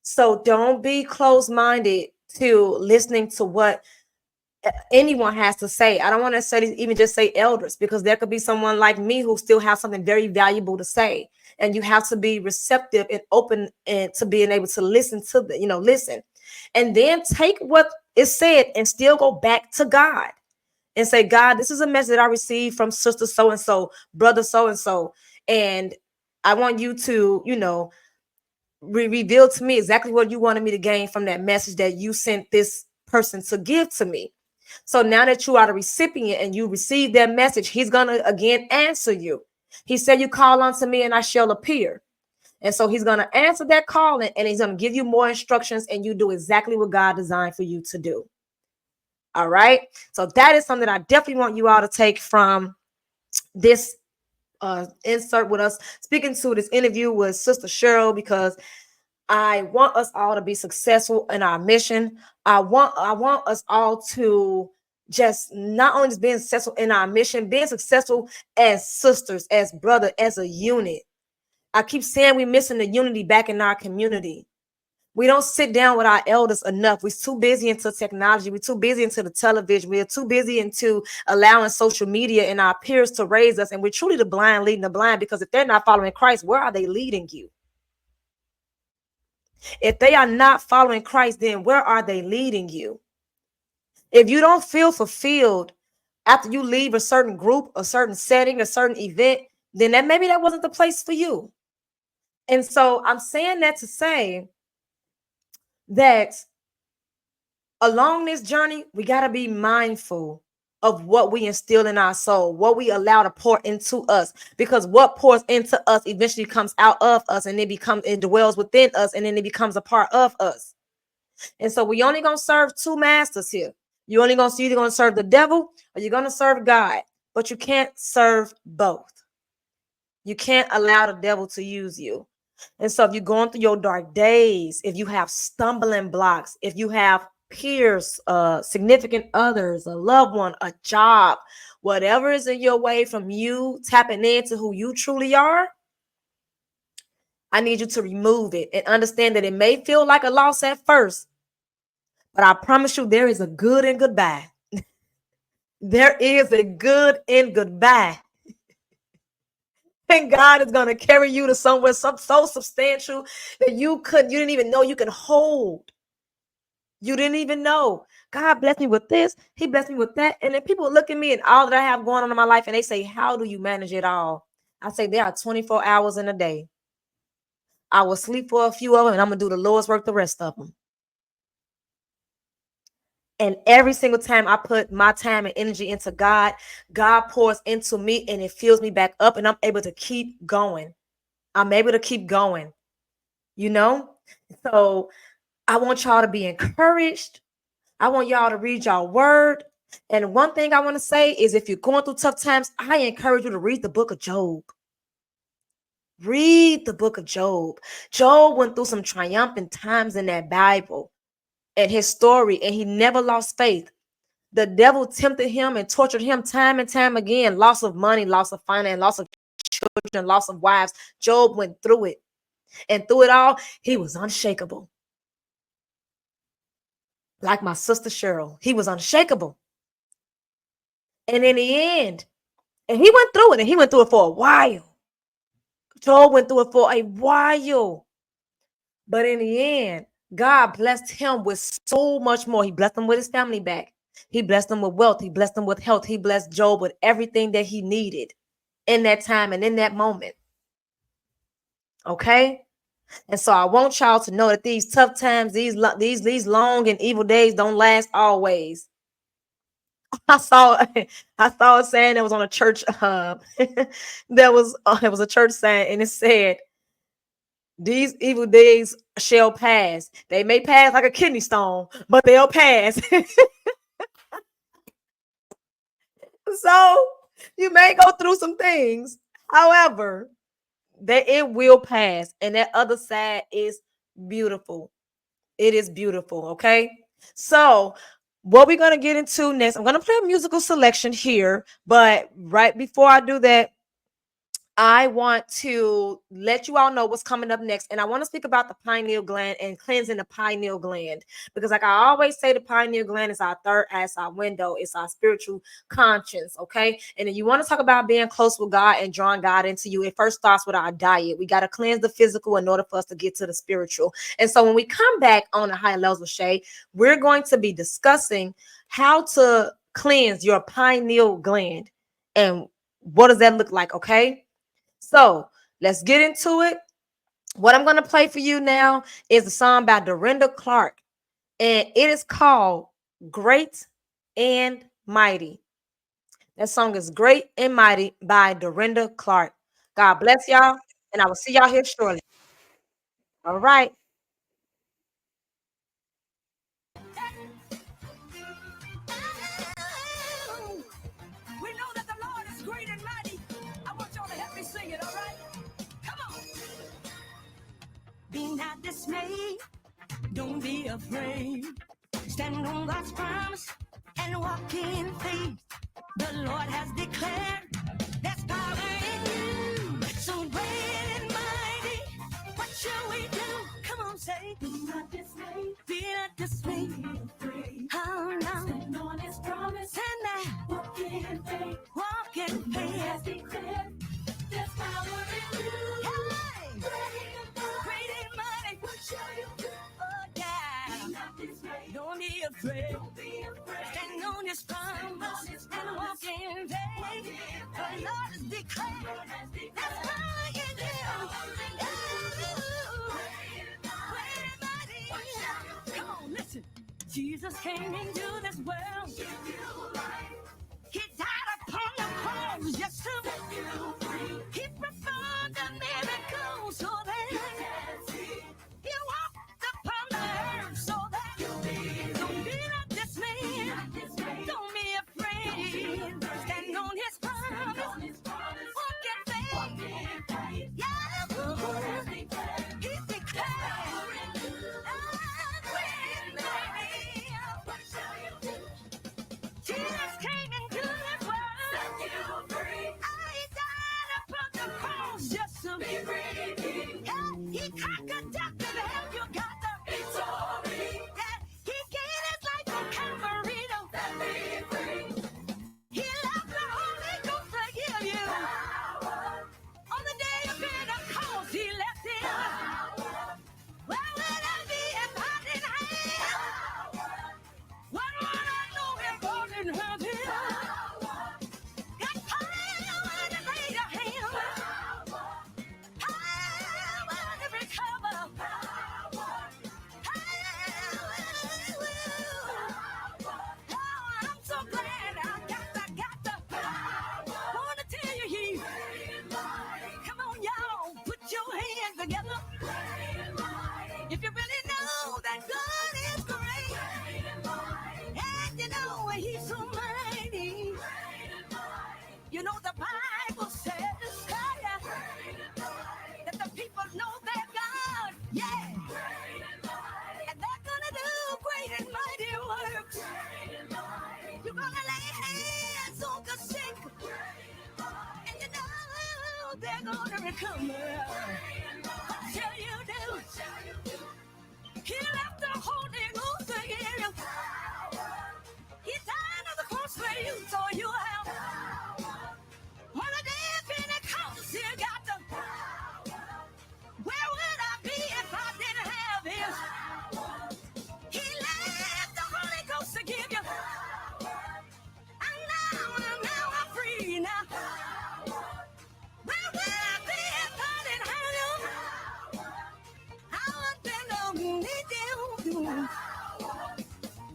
So don't be closed-minded to listening to what anyone has to say. I don't want to say even just say elders, because there could be someone like me who still has something very valuable to say. And you have to be receptive and open and to being able to listen to listen. And then take what is said and still go back to God and say, God, this is a message that I received from sister so and so, brother so and so, and I want you to, reveal to me exactly what you wanted me to gain from that message that you sent this person to give to me. So now that you are the recipient and you receive that message, He's going to again answer you. He said, you call unto me and I shall appear. And so He's going to answer that call, and He's going to give you more instructions, and you do exactly what God designed for you to do. All right. So that is something I definitely want you all to take from this insert with us, speaking to this interview with Sister Cheryl, because I want us all to be successful in our mission. I want us all to just not only just being successful in our mission, being successful as sisters, as brother, as a unit. I keep saying we're missing the unity back in our community. We don't sit down with our elders enough. We're too busy into technology. We're too busy into the television. We're too busy into allowing social media and our peers to raise us. And we're truly the blind leading the blind, because if they're not following Christ, where are they leading you? If they are not following Christ, then where are they leading you? If you don't feel fulfilled after you leave a certain group, a certain setting, a certain event, then maybe that wasn't the place for you. And so I'm saying that to say that along this journey, we got to be mindful of what we instill in our soul, what we allow to pour into us, because what pours into us eventually comes out of us, and it dwells within us, and then it becomes a part of us. And so we only going to serve two masters here. You're either going to serve the devil or you're going to serve God, but you can't serve both. You can't allow the devil to use you. And so if you're going through your dark days, if you have stumbling blocks, if you have peers, significant others, a loved one, a job, whatever is in your way from you tapping into who you truly are, I need you to remove it and understand that it may feel like a loss at first, but I promise you there is a good and goodbye. There is a good and goodbye. And God is going to carry you to somewhere so substantial that you didn't even know you can hold. You didn't even know. God blessed me with this. He blessed me with that. And then people look at me and all that I have going on in my life, and they say, how do you manage it all? I say, there are 24 hours in a day. I will sleep for a few of them, and I'm going to do the Lord's work the rest of them. And every single time I put my time and energy into God, God pours into me and it fills me back up, and I'm able to keep going. I'm able to keep going, you know? So I want y'all to be encouraged. I want y'all to read y'all word. And one thing I want to say is, if you're going through tough times, I encourage you to read the book of Job. Read the book of Job. Job went through some triumphant times in that Bible and his story, and he never lost faith. The devil tempted him and tortured him time and time again. Loss of money, loss of finance, loss of children, loss of wives. Job went through it. And through it all, he was unshakable. Like my sister Cheryl, he was unshakable. And in the end, and he went through it, and he went through it for a while. Job went through it for a while. But in the end, God blessed him with so much more. He blessed him with his family back. He blessed him with wealth. He blessed him with health. He blessed Job with everything that he needed in that time and in that moment. Okay? And so I want y'all to know that these tough times, these long and evil days don't last always. I saw a saying that was on a church. It was a church saying, and it said, "These evil days shall pass. They may pass like a kidney stone, but they'll pass." So you may go through some things. However, that it will pass. And that other side is beautiful. It is beautiful. Okay. So what we're going to get into next, I'm going to play a musical selection here. But right before I do that, I want to let you all know what's coming up next. And I want to speak about the pineal gland and cleansing the pineal gland. Because like I always say, the pineal gland is our third eye, it's our window, it's our spiritual conscience, okay? And then you want to talk about being close with God and drawing God into you. It first starts with our diet. We got to cleanse the physical in order for us to get to the spiritual. And so when we come back on the Higher Levels with Shay, we're going to be discussing how to cleanse your pineal gland. And what does that look like, okay? So let's get into it. What I'm going to play for you now is a song by Dorinda Clark, and it is called Great and Mighty. That song is Great and Mighty by Dorinda Clark. God bless y'all, and I will see y'all here shortly. All right. We know that the Lord is great and mighty. I want y'all to help me sing it, all right? Come on. Be not dismayed. Don't be afraid. Stand on God's promise and walk in faith. The Lord has declared there's power in you. So great and mighty, what shall we do? Come on, say. Be Be not dismayed. Oh no. Stand on his promise. Stand there. Walk in faith. Walk in faith. There's power in you. Hey. Great and mighty. What shall you do? Oh yeah. Be not dismayed. Don't be afraid. Don't be afraid. Stand on his promise and walk in faith. The Lord is declared. There's power in you. Come on, listen. Jesus came into this world. He died upon the cross just to set you free. He performed a miracle so that he walked upon the earth so that don't be not dismayed. Don't be afraid. Stand on his promise. Walk in faith. Yeah. He declared. Jesus came into this world. He died upon the cross just to be free. Yeah, he conquered death and hell. You got the victory. Yeah, he gave his life on Calvary. Don't set me free. He left the Holy Ghost to heal you. On the day of Pentecost, he left it. Where would I be if I didn't have? What would I know if God didn't have him? Got power to lay your hand. Power to recover. Oh, I'm so glad I got the wanna tell you he. Come on, y'all, put your hands together. If you really know that God is great, and you know he's so mighty, you know the Bible says that the people know their God, yeah, and they're gonna do great and mighty works. You're gonna lay hands on the sick, and you know they're gonna recover. What shall you do? He left the Holy Ghost to give you. He died on the cross for you, so you have. On the day of Pentecost, you got the. Where would I be if I didn't have him? He left the Holy Ghost to give you. And now I'm free now. Where would I be if I didn't have him? I would be lonely too.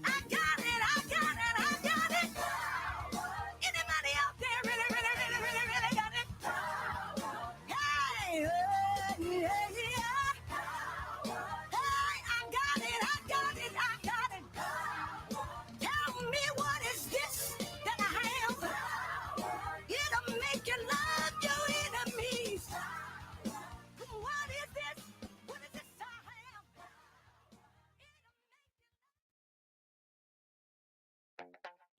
I got it. Anybody out there really got it? Hey, yeah. Hey, I got it. Tell me what is this that I have? It'll make you love your enemies. What is this? What is this I have?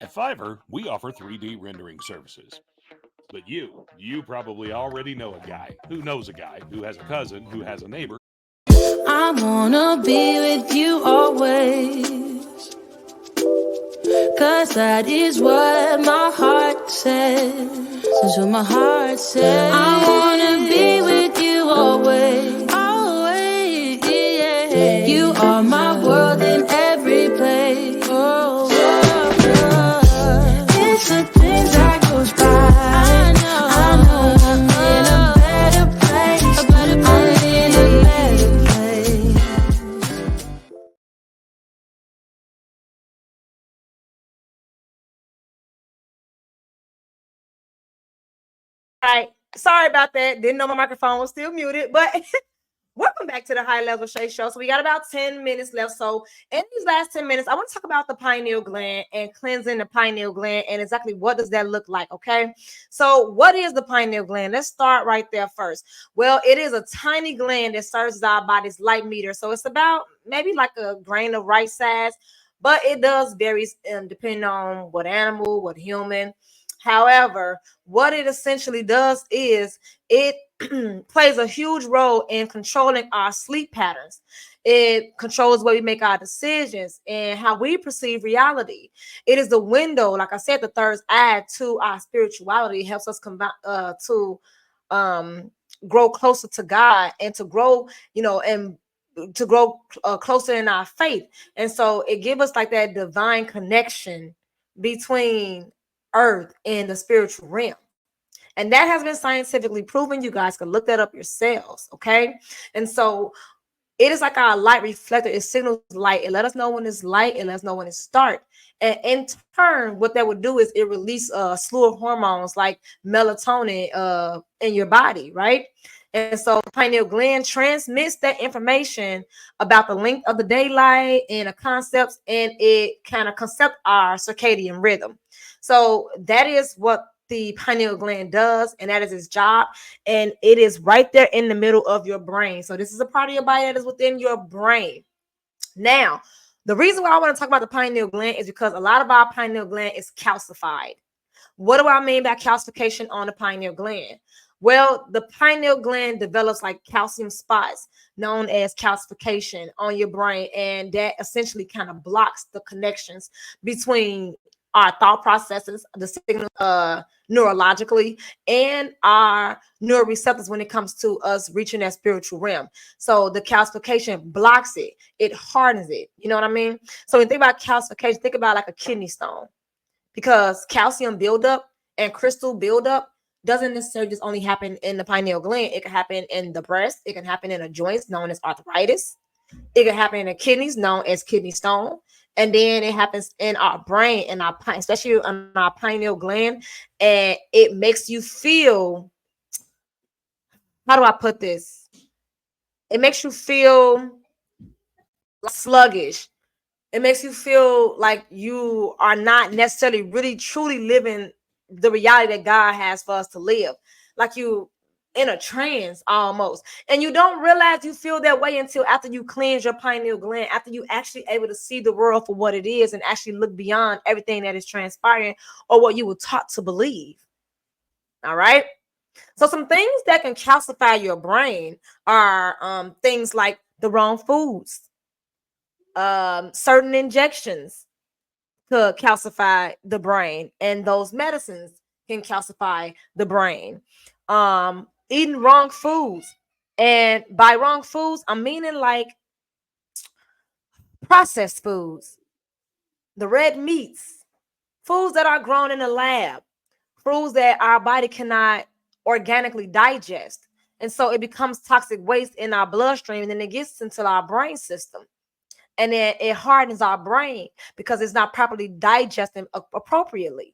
At Vyre, we offer 3D rendering services. But you probably already know a guy who knows a guy who has a cousin who has a neighbor. I wanna be with you always, 'cause that is what my heart says. That's what my heart says. I wanna be with you always, always, yeah. You are my world in every place. Oh, it's the things that goes by. I know I'm in a better place. I'm in a better place. All right. Sorry about that. Didn't know my microphone was still muted, but welcome back to the High Level Shay Show. So we got about 10 minutes left. So in these last 10 minutes, I want to talk about the pineal gland and cleansing the pineal gland and exactly what does that look like, okay? So what is the pineal gland? Let's start right there first. Well, it is a tiny gland that serves our body's light meter. So it's about maybe like a grain of rice size, but it does vary depending on what animal, what human. However, what it essentially does is it plays a huge role in controlling our sleep patterns. It controls the way we make our decisions and how we perceive reality. It is the window, like I said, the third eye to our spirituality. It helps us to grow closer to God and to grow, and to grow closer in our faith. And so it gives us like that divine connection between earth and the spiritual realm. And that has been scientifically proven. You guys can look that up yourselves. Okay. And so it is like our light reflector. It signals light. It let us know when it's light. It lets us know when it's dark. And in turn, what that would do is it release a slew of hormones like melatonin in your body, right? And so the pineal gland transmits that information about the length of the daylight and the concepts, and it kind of concept our circadian rhythm. So that is what the pineal gland does, and that is its job. And it is right there in the middle of your brain. So this is a part of your body that is within your brain. Now, the reason why I want to talk about the pineal gland is because a lot of our pineal gland is calcified. What do I mean by calcification on the pineal gland? Well, the pineal gland develops like calcium spots known as calcification on your brain, and that essentially kind of blocks the connections between our thought processes, the signals neurologically, and our neuroreceptors when it comes to us reaching that spiritual realm. So the calcification blocks it, it hardens it. You know what I mean? So when you think about calcification, think about like a kidney stone, because calcium buildup and crystal buildup doesn't necessarily just only happen in the pineal gland. It can happen in the breast. It can happen in the joints known as arthritis. It can happen in the kidneys known as kidney stone. And then it happens in our brain and especially on our pineal gland. And it makes you feel, how do I put this? It makes you feel sluggish. It makes you feel like you are not necessarily really truly living the reality that God has for us to live. Like you in a trance almost. And you don't realize you feel that way until after you cleanse your pineal gland, after you actually able to see the world for what it is and actually look beyond everything that is transpiring or what you were taught to believe. All right. So some things that can calcify your brain are things like the wrong foods, certain injections could calcify the brain, and those medicines can calcify the brain. Eating wrong foods, and by wrong foods, I'm meaning like processed foods, the red meats, foods that are grown in the lab, foods that our body cannot organically digest. And so it becomes toxic waste in our bloodstream, and then it gets into our brain system. And then it hardens our brain because it's not properly digested appropriately.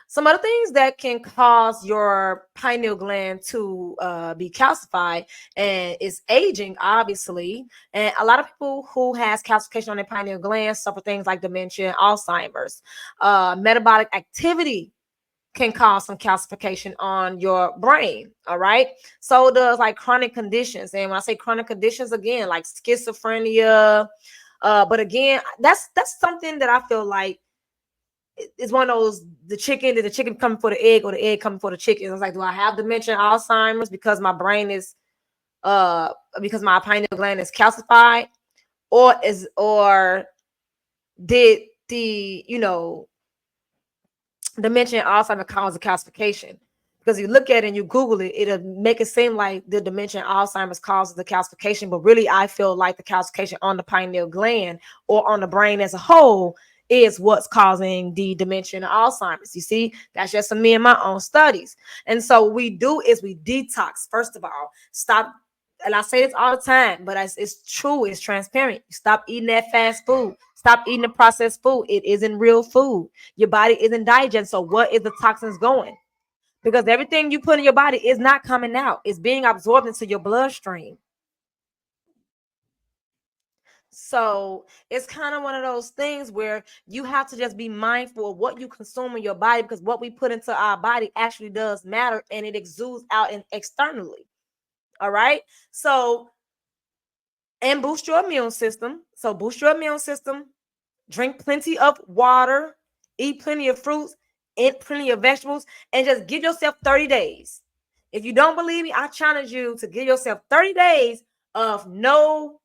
Some other things that can cause your pineal gland to be calcified and is aging, obviously. And a lot of people who has calcification on their pineal gland suffer things like dementia, Alzheimer's. Metabolic activity can cause some calcification on your brain. All right. So does like chronic conditions. And when I say chronic conditions, again, like schizophrenia. But again, that's something that I feel like it's one of those, did the chicken come for the egg or the egg coming for the chicken? It's like, do I have dementia, Alzheimer's because my brain is because my pineal gland is calcified, or did the dementia and Alzheimer's cause of calcification? Because you look at it and you Google it, it'll make it seem like the dementia and Alzheimer's causes the calcification, but really I feel like the calcification on the pineal gland or on the brain as a whole is what's causing the dementia and Alzheimer's. You see, that's just from me and my own studies. And so what we do is we detox. First of all, stop. And I say this all the time, but it's true. It's transparent. You stop eating that fast food. Stop eating the processed food. It isn't real food. Your body isn't digesting. So what is the toxins going? Because everything you put in your body is not coming out. It's being absorbed into your bloodstream. So it's kind of one of those things where you have to just be mindful of what you consume in your body, because what we put into our body actually does matter, and it exudes out and externally. All right. So, and boost your immune system. So boost your immune system, drink plenty of water, eat plenty of fruits, eat plenty of vegetables, and just give yourself 30 days. If you don't believe me, I challenge you to give yourself 30 days of no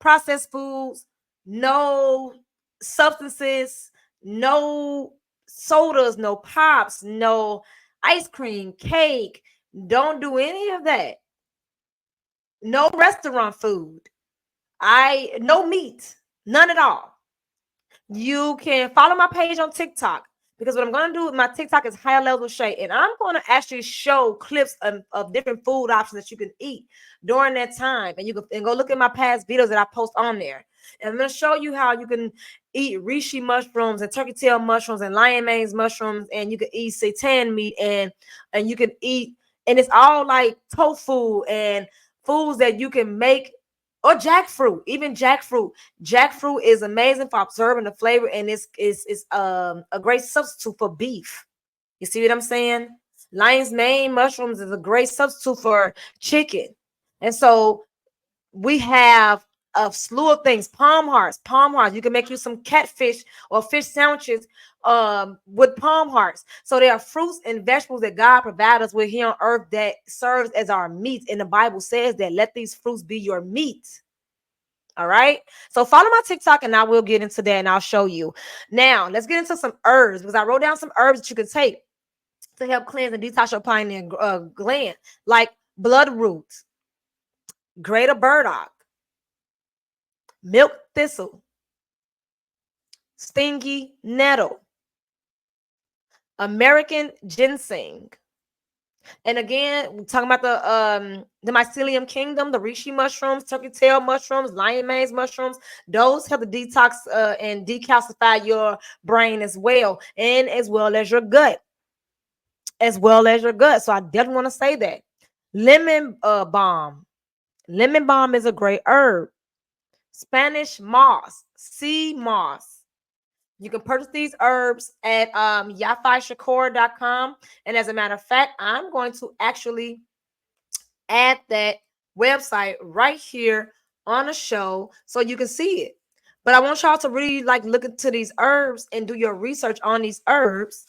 processed foods, no substances, no sodas, no pops, no ice cream, cake. Don't do any of that. No restaurant food. No meat, none at all. You can follow my page on TikTok, because what I'm going to do with my TikTok is Higher Levels with Shay, and I'm going to actually show clips of different food options that you can eat during that time, and you can go look at my past videos that I post on there. And I'm going to show you how you can eat reishi mushrooms and turkey tail mushrooms and lion mane's mushrooms, and you can eat seitan meat, and you can eat, and it's all like tofu and foods that you can make. Or jackfruit, even jackfruit. Jackfruit is amazing for absorbing the flavor, and it's a great substitute for beef. You see what I'm saying? Lion's mane mushrooms is a great substitute for chicken. And so we have a slew of things. Palm hearts. You can make you some catfish or fish sandwiches with palm hearts. So there are fruits and vegetables that God provides us with here on earth that serves as our meat. And the Bible says that let these fruits be your meat. All right. So follow my TikTok and I will get into that and I'll show you. Now, let's get into some herbs, because I wrote down some herbs that you can take to help cleanse and detox your pineal gland, like bloodroot, greater burdock, milk thistle, stingy nettle, American ginseng. And again, we're talking about the mycelium kingdom, the reishi mushrooms, turkey tail mushrooms, lion mane's mushrooms. Those help to detox and decalcify your brain as well, and as well as your gut. So I definitely want to say that. Lemon balm. Lemon balm is a great herb. Spanish moss, sea moss. You can purchase these herbs at yafishakor.com. And as a matter of fact, I'm going to actually add that website right here on the show so you can see it. But I want y'all to really look into these herbs and do your research on these herbs.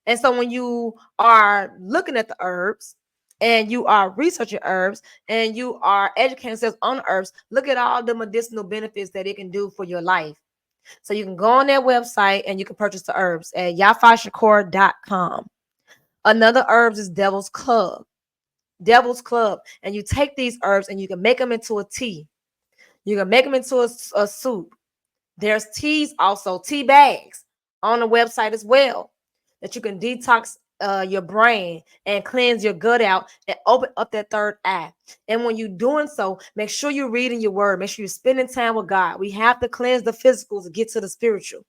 And so when you are looking at the herbs and you are researching herbs and you are educating yourself on herbs, look at all the medicinal benefits that it can do for your life. So you can go on their website and you can purchase the herbs at yafishakor.com. Another herbs is Devil's Club. And you take these herbs and you can make them into a tea. You can make them into a soup. There's teas also, tea bags on the website as well, that you can detox your brain and cleanse your gut out and open up that third eye. And when you're doing so, make sure you're reading your word. Make sure you're spending time with God. We have to cleanse the physical to get to the spiritual.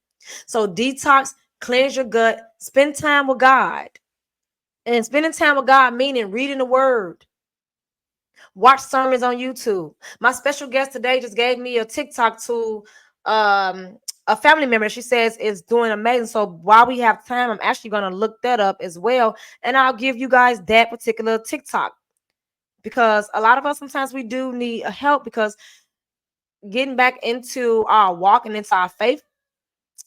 So detox, cleanse your gut, spend time with God. And spending time with God meaning reading the word. Watch sermons on YouTube. My special guest today just gave me a TikTok to a family member. She says is doing amazing. So while we have time, I'm actually going to look that up as well. And I'll give you guys that particular TikTok, because a lot of us sometimes we do need a help, because getting back into our walking into our faith,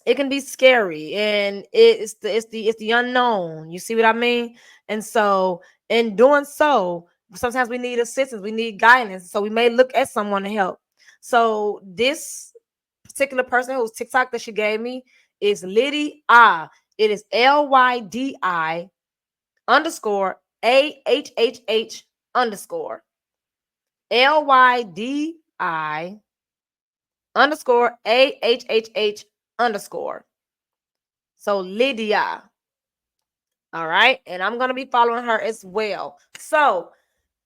it can be scary, and it's the unknown. You see what I mean? And so in doing so, sometimes we need assistance, we need guidance. So we may look at someone to help. So this particular person whose TikTok that she gave me is Lydia. It is LYDI _AHHH LYDI _AHHH_. So Lydia. All right. And I'm going to be following her as well. So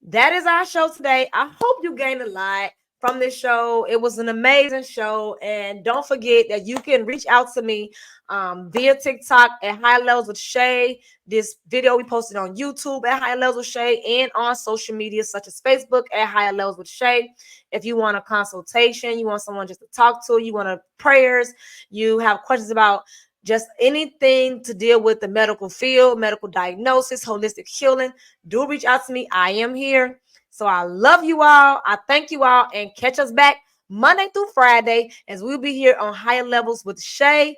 that is our show today. I hope you gained a lot from this show. It was an amazing show. And don't forget that you can reach out to me via TikTok at Higher Levels with Shay. This video we posted on YouTube at Higher Levels with Shay, and on social media such as Facebook at Higher Levels with Shay. If you want a consultation, you want someone just to talk to, you want prayers, you have questions about just anything to deal with the medical field, medical diagnosis, holistic healing, do reach out to me. I am here. So I love you all. I thank you all, and catch us back Monday through Friday as we'll be here on Higher Levels with Shay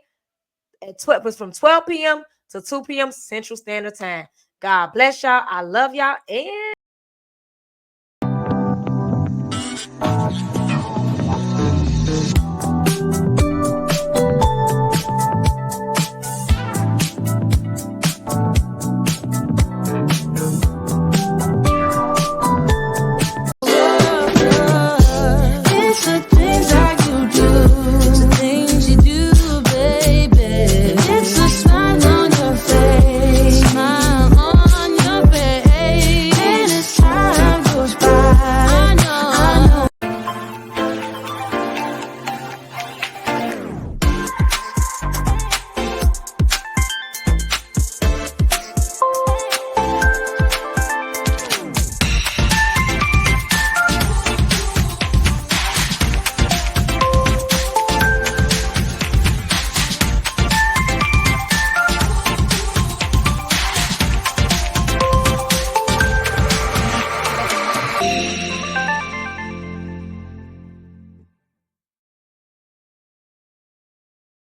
at 12, from 12 p.m. to 2 p.m. Central Standard Time. God bless y'all. I love y'all, and